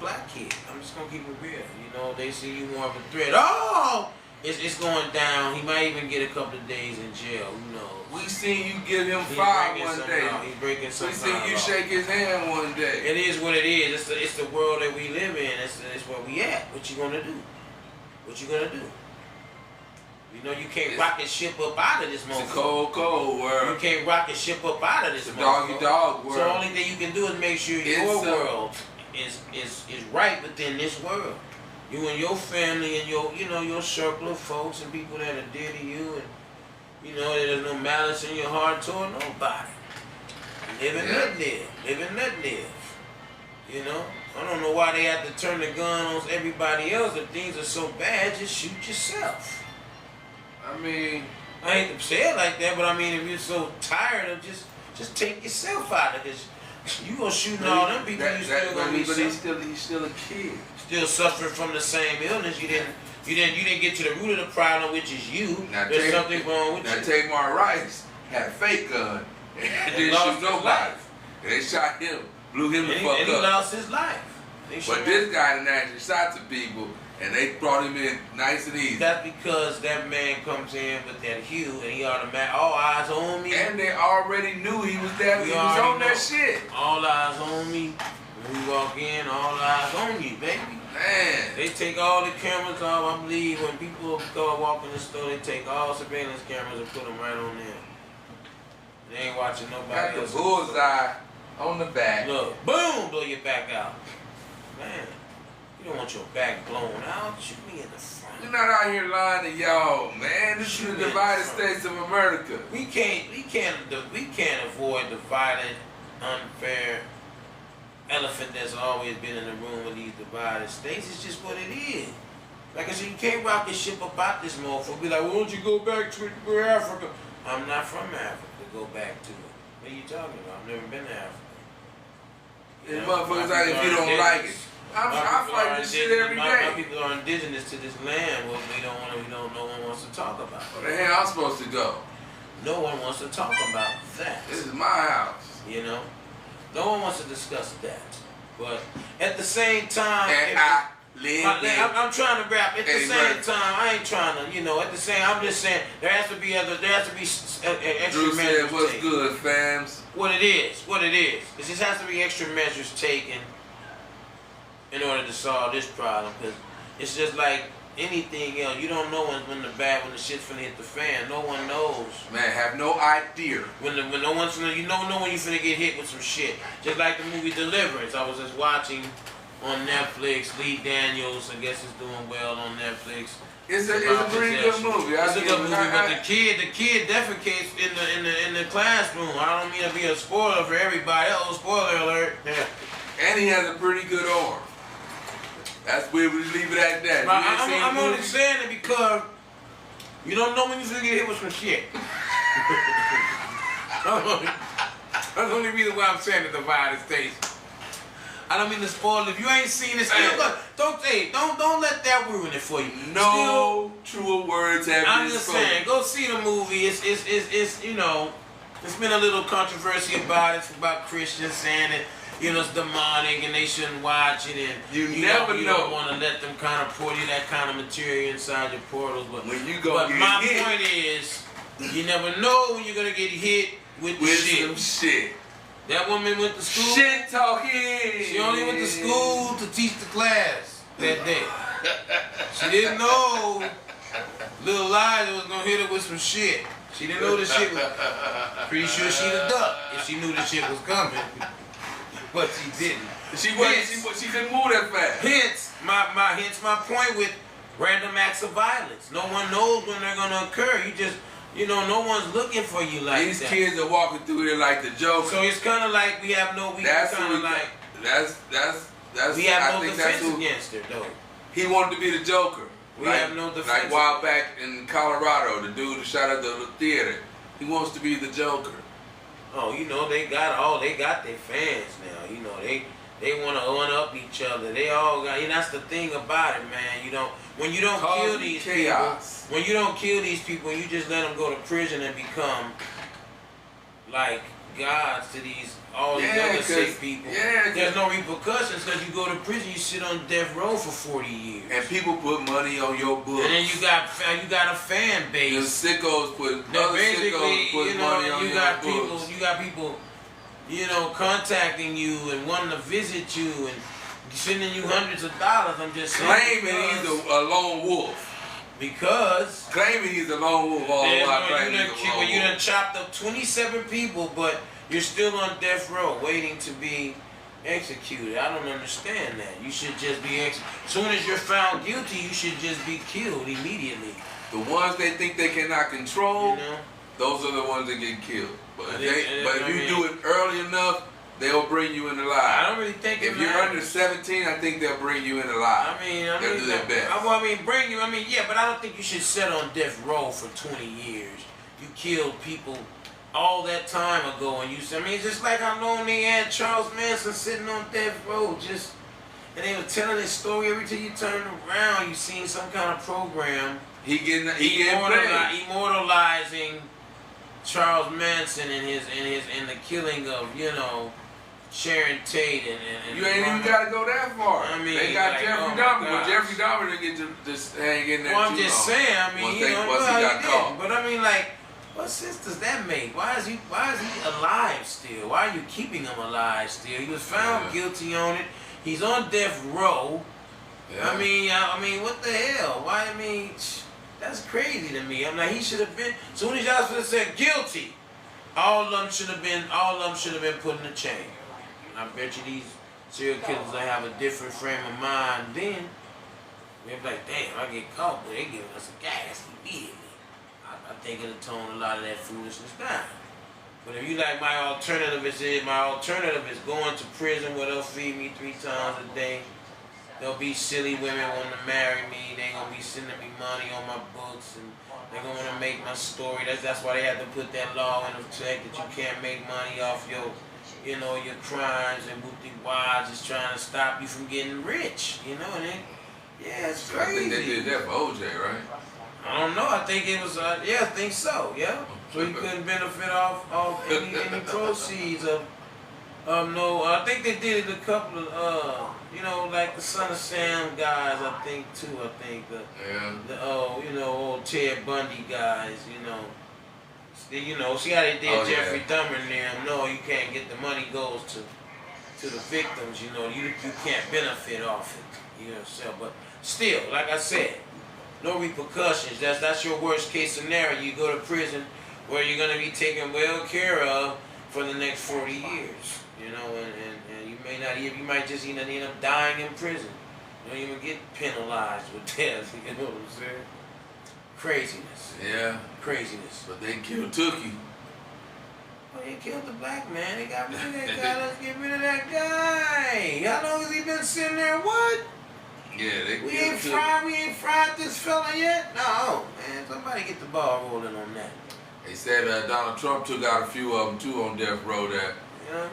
black kid. I'm just gonna keep it real. You know, they see you more of a threat. Oh, it's going down. He might even get a couple of days in jail. Who knows? We seen you give him He's 5 breaking one some day. law. He's breaking some We seen you law. shake his hand one day. It is what it is. It's the world that we live in. It's where we at. What you gonna do? What you gonna do? You know you can't rocket ship up out of this It's a motherfucker. cold, cold You world. can't rocket ship up out of this It's a doggy motherfucker. dog So world. the only thing you can do is make sure your world is right within this world. You and your family and your circle of folks and people that are dear to you, and you know there's no malice in your heart toward nobody. Live and let live. Live and let live. You know? I don't know why they have to turn the gun on everybody else. If things are so bad, just shoot yourself. I mean, I hate to say it like that, but I mean, if you're so tired of just take yourself out of this. You gonna shoot all them people, you still gonna be but he's still a kid. still suffering from the same illness. You didn't get to the root of the problem, which is you. Now, There's something wrong with Now you. Tamar Rice had a fake gun and didn't lost shoot his nobody. life. And they shot him, blew him the And fuck he up. lost his life. They But shot this him. guy done actually shot some people, and they brought him in nice and easy. That's because that man comes in with that hue, and he automatic all eyes on me. And they already knew he was there. We He was already on that know. shit. All eyes on me. When we walk in, all eyes on you, baby. Man. They take all the cameras off. I believe when people go walk in the store, they take all surveillance cameras and put them right on there. They ain't watching Got nobody the else. bullseye on the back. Look, boom, blow your back out. Man, you don't want your back blown out. Shoot me in the front. You're not out here lying to y'all, man. This is Shoot the me in Divided the front. States of America. We can't avoid the violent, unfair elephant that's always been in the room with these divided states. It's just what it is. Like I said, you can't rock this ship about this motherfucker. Be like, why don't you go back to Africa? I'm not from Africa to go back to it. What are you talking about? I've never been to Africa. And know, motherfuckers my like, if people you are don't like it. indigenous. I My fight people are this shit indigenous. every My day. people are indigenous to this land. Well, no one wants to talk about it. Where the hell I'm supposed to go? No one wants to talk about that. This is my house. You know, no one wants to discuss that. But at the same time, And I live in. I'm trying to rap. At the Eddie same Murphy. time, I ain't trying to. At the same, I'm just saying there has to be extra Drew measures said, what's taken. good, fams? What it is. It just has to be extra measures taken in order to solve this problem. Because it's just like anything else. You don't know when the shit's finna hit the fan. No one knows. Man, have no idea. When no one's finna, you don't know when you finna get hit with some shit. Just like the movie Deliverance. I was just watching on Netflix. Lee Daniels, I guess, is doing well on Netflix. It's a pretty good movie. It's a good movie, but the kid defecates in the classroom. I don't mean to be a spoiler for everybody. Oh, spoiler alert! Yeah. And he has a pretty good arm. That's where we leave it at that. I'm only saying it because you don't know when you're gonna get hit with some shit. That's the only reason why I'm saying the Divided States. I don't mean to spoil it. If you ain't seen it, don't let that ruin it for you. No truer words have I'm been just spoken. saying, go see the movie. It's there's been a little controversy about it, about Christians saying that it's demonic and they shouldn't watch it, and You never you know. don't want to let them kind of pour you that kind of material inside your portals. But When you go but get my hit point is, you never know when you're gonna get hit with the with shit. some shit. That woman went to school. Shit talking. She only went to school to teach the class that day. She didn't know little Elijah was gonna hit her with some shit. She didn't know the shit was. Pretty sure she'd have ducked if she knew the shit was coming, but she didn't. She couldn't move that fast. Hence my point with random acts of violence. No one knows when they're gonna occur. You just, no one's looking for you like These that. kids are walking through here like the Joker. So it's kind of like we have no. That's we have no think defense that's against her though. He wanted to be the Joker. We have no defense. Like a while back in Colorado, the dude who shot at the theater. He wants to be the Joker. Oh, they got their fans now. They want to one up each other. They all got. That's the thing about it, man. When you don't kill these chaos. people, when you don't kill these people, you just let them go to prison and become like gods to these other sick people. Yeah, there's no repercussions because you go to prison, you sit on death row for 40 years. And people put money on your books. And then you got a fan base. The sickos put money on your books. You got people, contacting you and wanting to visit you and sending you hundreds of dollars. I'm just saying. Claiming he's a lone wolf. Because claiming he's a lone wolf all while when you done chopped up 27 people, but you're still on death row waiting to be executed. I don't understand that. You should just be executed. As soon as you're found guilty, you should just be killed immediately. The ones they think they cannot control, those are the ones that get killed. But if you do it early enough, they'll bring you in alive. I don't really think if you're under 17, I think they'll bring you in alive. They'll do their best. Bring you. But I don't think you should sit on death row for 20 years. You killed people all that time ago, and it's just like I know they had Charles Manson sitting on death row, and they were telling this story every time you turn around, you seen some kind of program. He getting immortalizing Charles Manson in the killing of Sharon Tate and you ain't even got to go that far. They got Jeffrey Dahmer, but Jeffrey Dahmer didn't get to just hang in there. Well, I'm just saying. Once he got caught. But what sense does that make? Why is he alive still? Why are you keeping him alive still? He was found guilty on it. He's on death row. Yeah. What the hell? Why? That's crazy to me. I'm like, he should have been. Soon as y'all should have said guilty, all of them should have been put in a chain. I bet you these serial killers will have a different frame of mind then. They're like, damn, I get caught, but they giving us a gas immediately. I think it'll tone a lot of that foolishness down. But if you like, my alternative is going to prison where they'll feed me 3 times a day. There'll be silly women wanting to marry me. They're going to be sending me money on my books, and they're going to make my story. That's why they had to put that law in effect that you can't make money off your crimes, and Booty Wise is trying to stop you from getting rich, it's crazy. I think they did that for OJ, right? I don't know. I think it was, I think so, yeah. So he couldn't benefit off any proceeds of I think they did it a couple of, like the Son of Sam guys, I think, too. I think old Ted Bundy guys, see how they did Jeffrey Dahmer and them. No, you can't get the money goes to the victims, you can't benefit off it, yourself. But still, like I said, no repercussions. That's your worst case scenario. You go to prison where you're gonna be taken well care of for the next 40 years. And you might just end up dying in prison. You don't even get penalized with death. You know what I'm saying? Craziness. Yeah. Craziness. But they killed Tookie. Well, they killed the black man. They got rid of that guy. Let's get rid of that guy. How long has he been sitting there? What? Yeah, we ain't fried this fella yet? No, man. Somebody get the ball rolling on that. They said Donald Trump took out a few of them too on death row that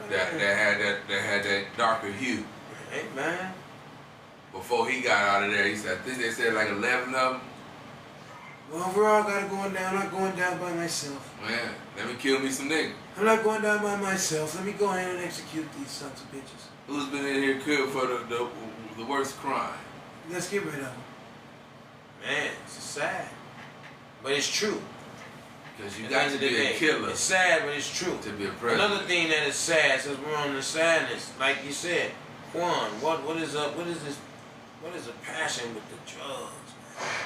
had that darker hue. Hey, man. Before he got out of there, I think they said like 11 of them. Well, we're all gotta go down. I'm not going down by myself. Man, let me kill me some niggas. I'm not going down by myself. Let me go ahead and execute these sons of bitches. Who's been in here killed for the worst crime? Let's get rid of them. Man, it's sad. But it's true. Because you got to be a killer. It's sad, but it's true. To be a president. Another thing that is sad, since we're on the sadness, like you said, Juan, what is up? What is this? What is the passion with the drugs?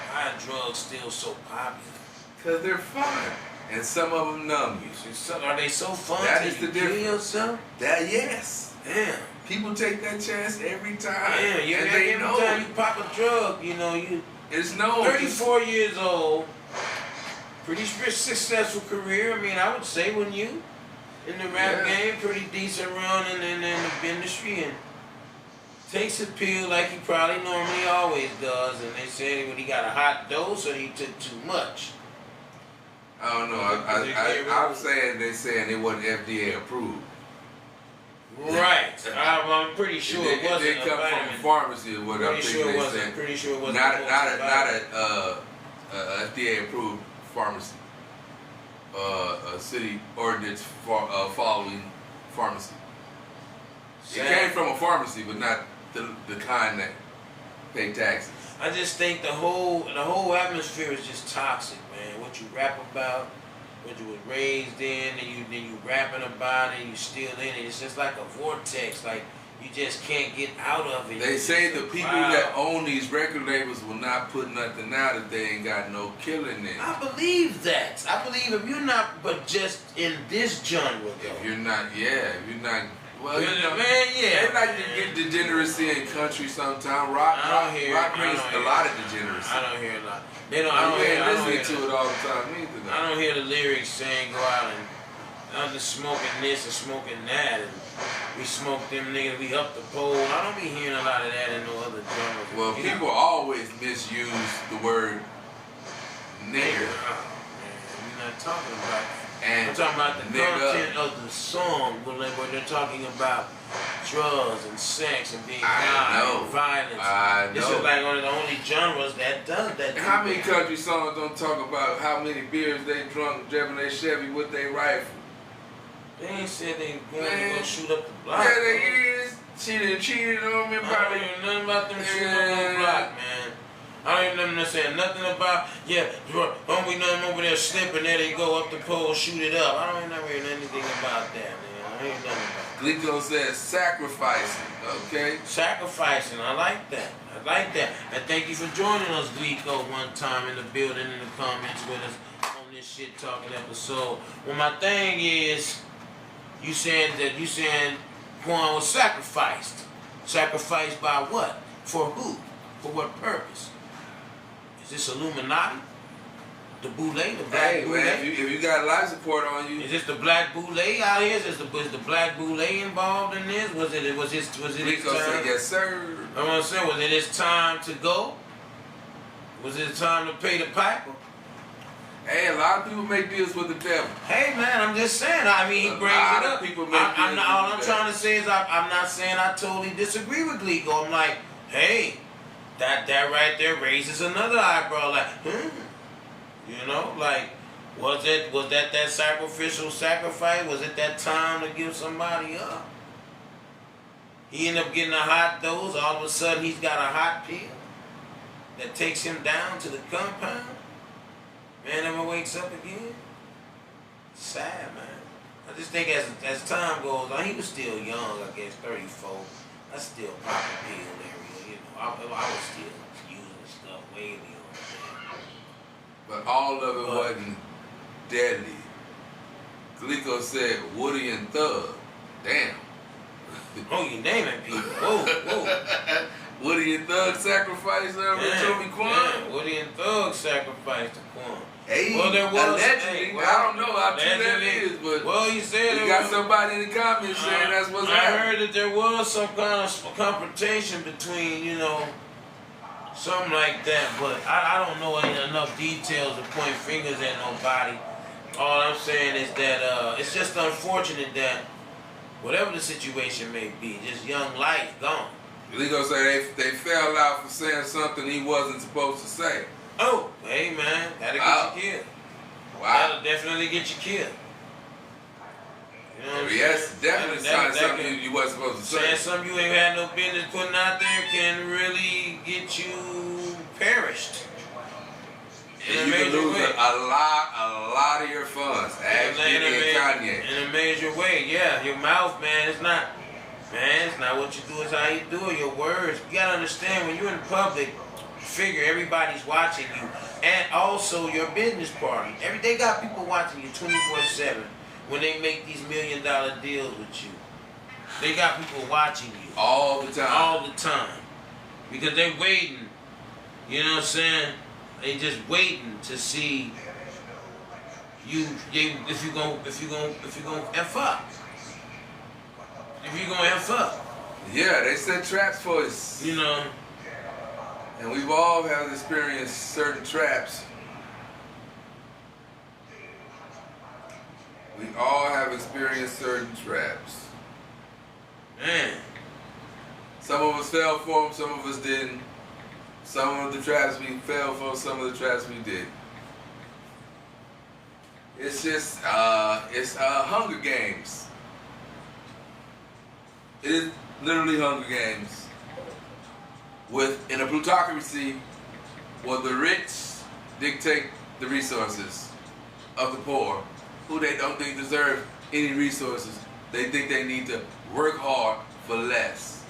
Why are drugs still so popular? Because they're fun. And some of them numb you. Are they so fun? That is the difference. Kill yourself? Yes. Damn. People take that chance every time. Yeah, and every time you pop a drug, it's known. 34 years old, pretty successful career. I mean, I would say when you in the rap game, pretty decent run in the industry, and takes a pill like he probably normally always does. And they said when he got a hot dose or he took too much. I don't know. I'm saying they saying it wasn't FDA approved. Right. I'm pretty sure it wasn't. They come from a pharmacy or what I'm thinking they said. Pretty sure it wasn't. Not a FDA approved pharmacy. A city ordinance following pharmacy. It came from a pharmacy, but not the kind that pay taxes. I just think the whole atmosphere is just toxic, man. What you rap about, what you was raised in, and you rapping about it, and you still in it. It's just like a vortex, like you just can't get out of it. They say the people that own these record labels will not put nothing out if they ain't got no killing in it. I believe that. I believe if you're not, but just in this genre, though. If you're not, well, they like to get degeneracy in country sometimes. Rock brings a lot of degeneracy. I don't hear a lot. I don't listen to it all the time either. Though. I don't hear the lyrics saying go out and I'm just smoking this and smoking that, and we smoke them niggas, we up the pole. I don't be hearing a lot of that in no other genres. Well, people always misuse the word nigger. We're not talking about and we're talking about the content of the song, where they're talking about drugs and sex and being high and violence. This is like one of the only genres that does that. How many country songs don't talk about how many beers they drunk driving their Chevy with their rifle? They ain't said they going to go shoot up the block. Yeah, they is. She done cheated on me. I don't hear nothing about them shooting up the block, man. I don't even know them saying nothing about, don't we know them over there slipping, there they go up the pole, shoot it up. I don't even never hear anything about that, man. I ain't nothing about that. Glico says sacrificing, okay? Sacrificing, I like that. I like that. And thank you for joining us, Glico, one time in the building, in the comments with us on this shit talking episode. Well, my thing is, you saying Quan was sacrificed. Sacrificed by what? For who? For what purpose? Is this Illuminati? The Boule? The Black Boule? Man, if you got life support on you. Is this the Black Boule out here? Is the Black Boule involved in this? Was it his time? Said, yes, sir. I want to say, was it his time to go? Was it time to pay the piper? Hey, a lot of people make deals with the devil. Hey, man, I'm just saying. I mean, he brings it up. All I'm trying to say is I'm not saying I totally disagree with Glico. I'm like, hey, that right there raises another eyebrow. Like, like, was that sacrificial sacrifice? Was it that time to give somebody up? He ended up getting a hot dose. All of a sudden, he's got a hot pill that takes him down to the compound. Man never wakes up again. Sad, man. I just think as time goes on, he was still young, I guess, 34. That's still pop a pill area, I was still using stuff way beyond that. But all of it wasn't deadly. Glico said Woody and Thug. Damn. Oh, you naming people. Whoa. Woody and Thug sacrificed Toby Quan? Yeah, Woody and Thug sacrificed the Quan. Hey, well, there was allegedly. I don't know how true that is, but you said we got somebody in the comments saying that's what's happening. I heard that there was some kind of confrontation between, something like that, but I don't know enough details to point fingers at nobody. All I'm saying is that it's just unfortunate that whatever the situation may be, just young life gone. Glico say they fell out for saying something he wasn't supposed to say. Oh, hey man, that'll get you killed. Wow. That'll definitely get you killed. You know what I'm yes, saying? definitely saying something you wasn't supposed to say. Saying something you ain't had no business putting out there can really get you perished. And you can lose a lot of your funds. As Kanye. In a major way, yeah. Your mouth, man, it's not what you do, it's how you do it. Your words. You gotta understand when you're in public figure, everybody's watching you. And also your business partner. They got people watching you 24/7 when they make these $1 million deals with you. They got people watching you all the time. all the time because they're waiting. You know what I'm saying? They just waiting to see you. If you gonna f up. If you gonna f up. Yeah, they set traps for us. You know. And we've all have experienced certain traps. We all have experienced certain traps. Man. Some of us fell for them, some of us didn't. Some of the traps we fell for, some of the traps we did. It's just, it's Hunger Games. It is literally Hunger Games. In a plutocracy where the rich dictate the resources of the poor, who they don't think deserve any resources. They think they need to work hard for less.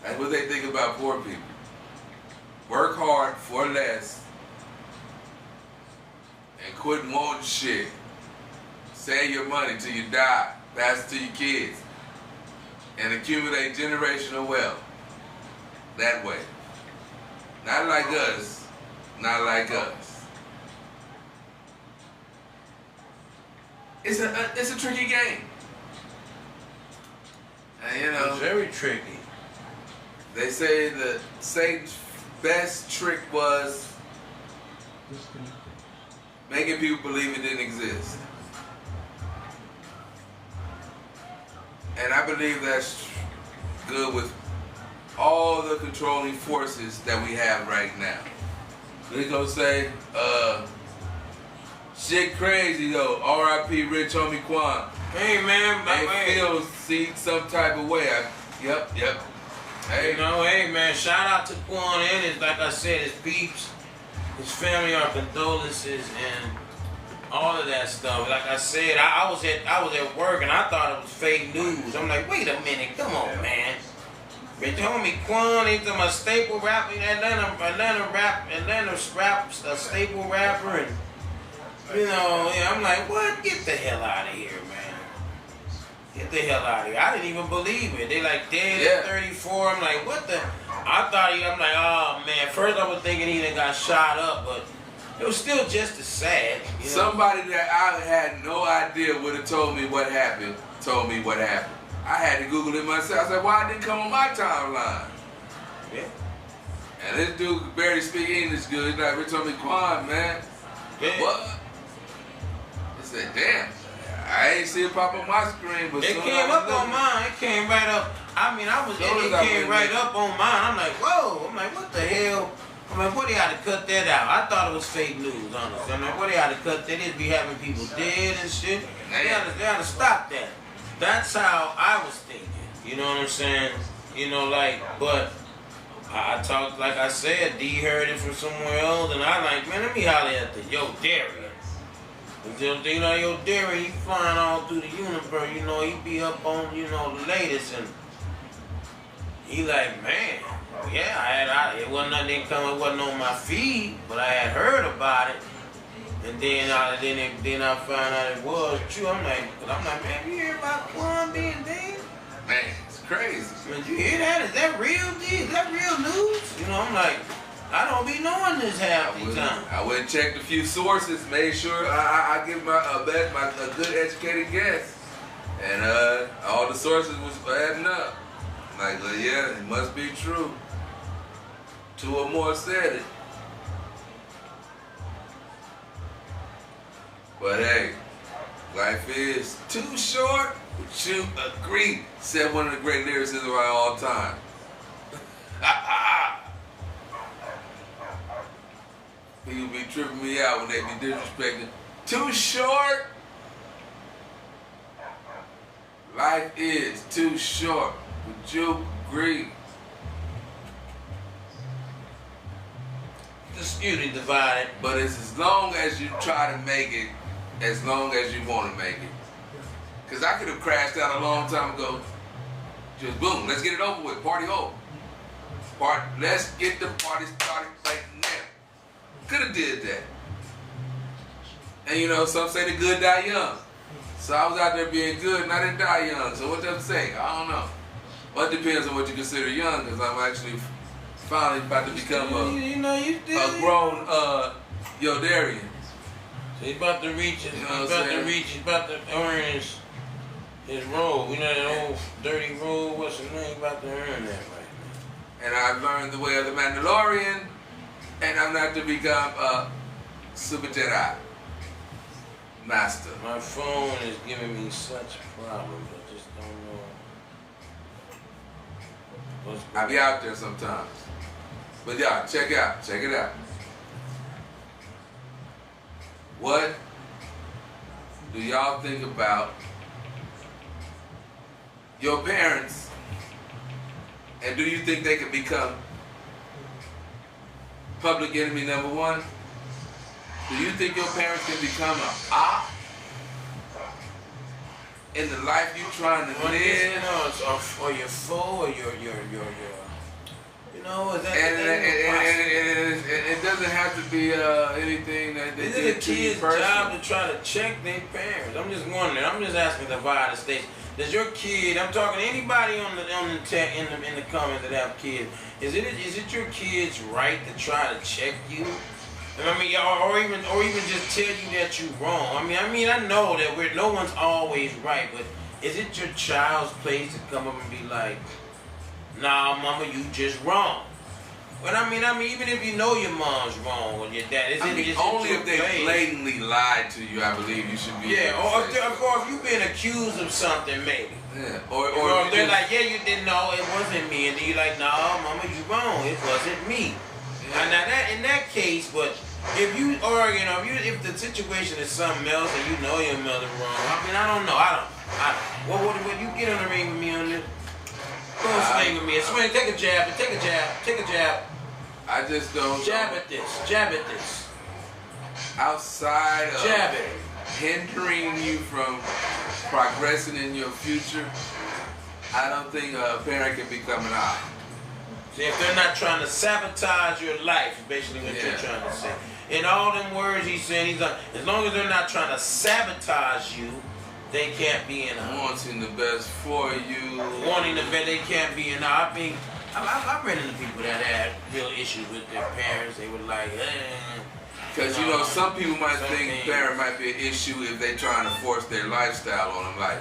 That's what they think about poor people. Work hard for less and quit wanting shit. Save your money till you die. Pass it to your kids. And accumulate generational wealth. That way. Not like us. Not like us. It's a tricky game. And you know, It's very tricky. they say that Satan's best trick was making people believe it didn't exist. And I believe that's good with all the controlling forces that we have right now. They gonna say, shit crazy though, R.I.P. Rich Homie Quan. Hey man, They feel see some type of way. Yep. Hey, you know, hey man, shout out to Quan and his, like I said, his peeps, his family, our condolences and all of that stuff. Like I said, I was at work and I thought it was fake news. I'm like, wait a minute, come on, man. Rich Homie Quan, he's a staple rapper, Atlanta rap, a staple rapper, and you know, I'm like, what? Get the hell out of here, man. Get the hell out of here. I didn't even believe it. They like dead at 34. I'm like, what the? I'm like, oh man. First I was thinking he done got shot up, but it was still just as sad. You know? Somebody that I had no idea would have told me what happened. I had to Google it myself. I said, why it didn't come on my timeline? Yeah. And this dude could barely speak English good. He's like, Rich Homie Quan, man. Yeah. What? I said, damn. I ain't see it pop on my screen, but it came up on mine. It came right up. I mean, it came right up on mine. I'm like, whoa. I'm like, what the hell? I'm like, what they had to cut that out? I thought it was fake news, honestly. I'm like, what they had to cut that? They'd be having people dead and shit. They had to stop that. That's how I was thinking. You know what I'm saying? You know, like, but I talked, like I said, D heard it from somewhere else, and I like, man, let me holler at the Yo Darian. You know, Yo Darian, he flying all through the universe, you know, he be up on, you know, the latest, and he like, man, yeah, it wasn't nothing it wasn't on my feed, but I had heard about it. And then I found out it was true. I'm like, man, you hear about Quan being dead? Man, it's crazy. Man, you hear that? Is that real, G? Is that real news? You know, I'm like, I don't be knowing this half the time. I went and checked a few sources, made sure I give a good educated guess. And all the sources was adding up. I'm like, well, yeah, it must be true. 2 or more said it. But hey, life is too short. Would you agree? Said one of the great lyricists of all time. People be tripping me out when they be disrespecting. Too short. Life is too short. Would you agree? Disputed, divided. But it's as long as you try to make it, as long as you want to make it. Because I could have crashed out a long time ago. Just boom, let's get it over with. Party over. Let's get the party started right now. Could have did that. And you know, some say the good die young. So I was out there being good, and I didn't die young. So what does it say? I don't know. Well, it depends on what you consider young, because I'm actually finally about to become a grown Yodarian. So he's about to reach it. He's about to earn his robe. You know that old dirty robe? What's his name? About to earn that right now. And I've learned the way of the Mandalorian, and I'm not to become a Super Jedi Master. My phone is giving me such problems. I just don't know what's going on. I be out there sometimes. But y'all, check it out. What do y'all think about your parents, and do you think they can become public enemy number one? Do you think your parents can become an op in the life you trying to live? Or your foe, or your you know, is that and it doesn't have to be anything that they is did it a to you kid's personally. job to try to check their parents? I'm just wondering. I'm just asking the United States. Does your kid? I'm talking to anybody on the tech in the comments that have kids. Is it your kid's right to try to check you? I mean, or even just tell you that you're wrong. I mean, I know that no one's always right, but is it your child's place to come up and be like, "Nah, mama, you just wrong"? But I mean, even if you know your mom's wrong or your dad, only if they blatantly lied to you, I believe you should be. Yeah, or if you've been accused of something, maybe. Yeah, or if they're like, "Yeah, you didn't know it wasn't me," and then you're like, "Nah, mama, you wrong. It wasn't me." Yeah. Now that in that case, but if you or if the situation is something else and you know your mother wrong, I mean, I don't know. What you get on the ring with me on this? Go swing with me. Swing. Take a jab. Take a jab. I just don't. Jab at this. Outside of jab it. hindering you from progressing in your future, I don't think a parent can become an op. See, if they're not trying to sabotage your life, is basically what you're trying to say. In all them words he's saying, as long as they're not trying to sabotage you, they can't be an op. Wanting the best for you. Wanting the best, they can't be an op. I mean, I've ran into people that had real issues with their parents. They were like, because some people might think parent might be an issue if they trying to force their lifestyle on them. Like,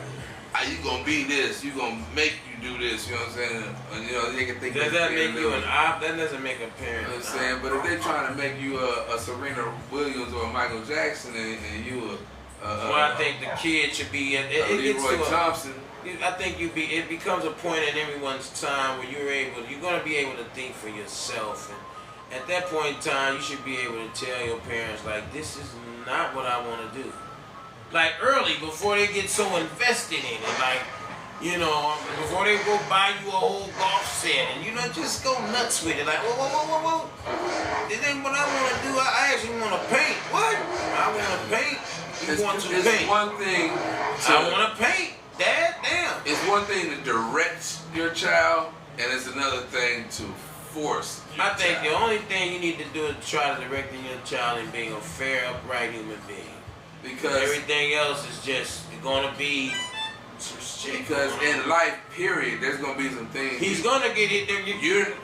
are you gonna be this? You gonna make you do this? You know what I'm saying? And, they can think. Does that make you an op? That doesn't make a parent. You know what I'm saying? But if they trying to make you a Serena Williams or a Michael Jackson, and you well, I think the kid should be. Leroy Thompson. I think it becomes a point in everyone's time where you're going to be able to think for yourself, and at that point in time, you should be able to tell your parents, like, this is not what I want to do. Like early, before they get so invested in it, like, before they go buy you a whole golf set, and just go nuts with it, like, whoa. This ain't what I want to do. I actually want to paint. What? I want to paint. You want to paint? It's one thing. I want to paint. Dad, damn. It's one thing to direct your child, and it's another thing to force your I think child. the only thing you need to do is try to direct your child in being a fair, upright human being. Because everything else is just going to be some shit. Because in life, period, there's going to be some things. He's going to get hit.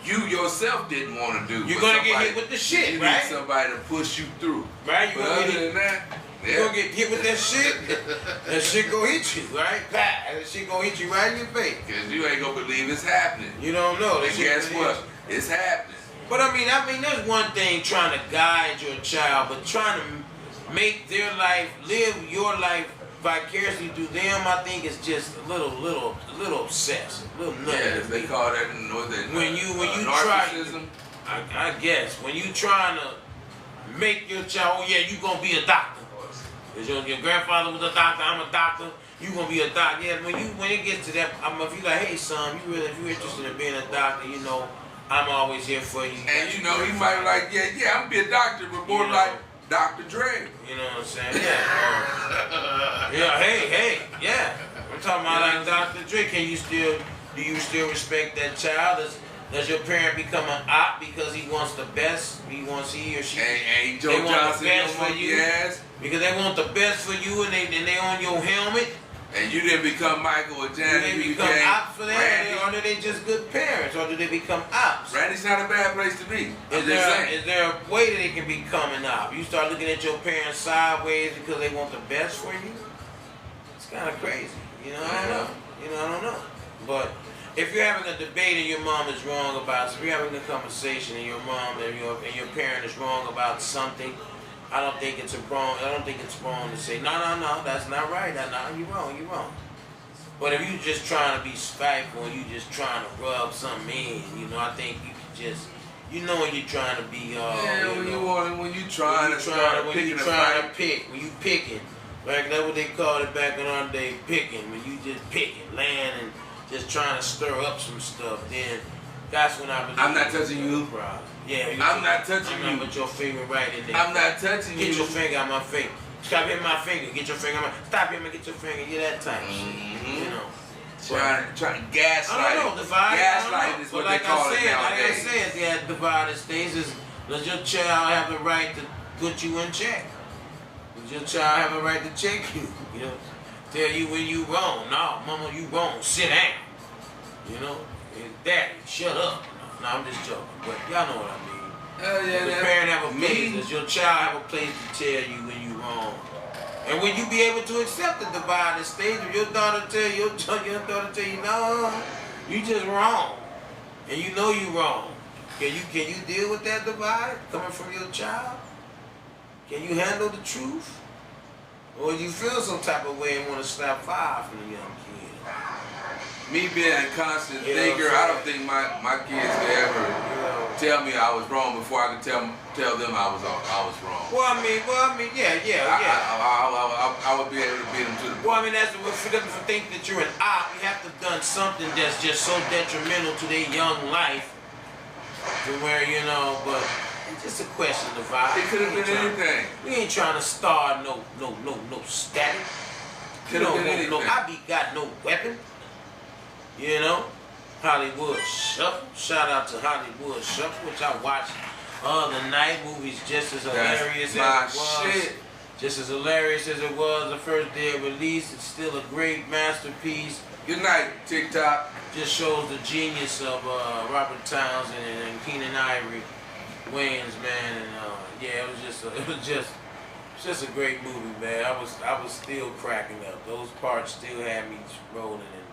You yourself didn't want to do. You're going to get hit with the shit, right? You need somebody to push you through. Right? But other than that, you're going to get hit with that shit. That shit going to hit you, right? That shit going to hit you right in your face. Because you ain't going to believe it's happening. You don't know. And guess what? It's happening. But I mean, there's one thing trying to guide your child, but trying to make their life, live your life vicariously through them, I think is just a little obsessed, a little nutty. Yeah, they call that when you narcissism. I guess when you trying to make your child, you gonna be a doctor. Cause your grandfather was a doctor, I'm a doctor. You gonna be a doctor. Yeah, when it gets to that, if you like, hey son, if you're interested in being a doctor, I'm always here for you. And he might be like, I'm gonna be a doctor, but more like Dr. Dre. You know what I'm saying? Yeah. Hey, yeah. We're talking about like Dr. Dre. Do you still respect that child Does your parent become an op because he wants the best? He or she. And Joe they want Johnson, the best for you. Yes. Because they want the best for you, and they on your helmet. And you didn't become Michael or Janet. Do they become ops for that, or are they just good parents, or do they become ops? Randy's not a bad place to be. Is there a way that they can become an op? You start looking at your parents sideways because they want the best for you? It's kind of crazy. You know, I don't know. I don't know. But if you're having a debate and your mom is wrong about, if you're having a conversation and your mom and your parent is wrong about something, I don't think it's wrong to say no, that's not right. No, you're wrong. But if you're just trying to be spiteful and you just trying to rub something in, I think you can just, when you're trying to be, when you trying to pick, when you picking, like that's what they called it back in our day, picking. When you just picking, laying and just trying to stir up some stuff, then that's when I believe. I'm not touching you. Yeah, I'm not touching you. I'm not put your finger right in there. I'm not touching you. Get your finger out my face. Stop hitting my finger. Get your finger out my. Stop hitting me. Get your finger. Yeah, that type of shit. Trying to gaslight. I don't know. Gaslighting is what they call it nowadays. Like I said, the divided states is, does your child have the right to put you in check? Does your child have a right to check you? Tell you when you wrong. No, mama, you wrong. Sit down. Daddy, shut up. No, I'm just joking. But y'all know what I mean. Does the parent have a place? Does your child have a place to tell you when you wrong? And will you be able to accept the divided stage if your daughter tell you, no, you just wrong, and you know you wrong? Can you deal with that divide coming from your child? Can you handle the truth? Or do you feel some type of way and want to slap fire from the young kid? Me being a constant thinker, I don't think my kids could ever tell me I was wrong before I could tell them I was wrong. Well, I mean, yeah. I would be able to beat them to the point. Well, I mean, that's for them to think that you're an op. You have to have done something that's just so detrimental to their young life, to where but it's just a question of vibe. It could have been anything. We ain't trying to start no static. Could have been anything. I got no weapon. Hollywood Shuffle. Shout out to Hollywood Shuffle, which I watched the other night. Movie's just as hilarious as it was. Just as hilarious as it was the first day of release. It's still a great masterpiece. Good night, TikTok. Just shows the genius of Robert Townsend and Keenan Ivory Wayans, man. And it was just a great movie, man. I was still cracking up. Those parts still had me rolling. And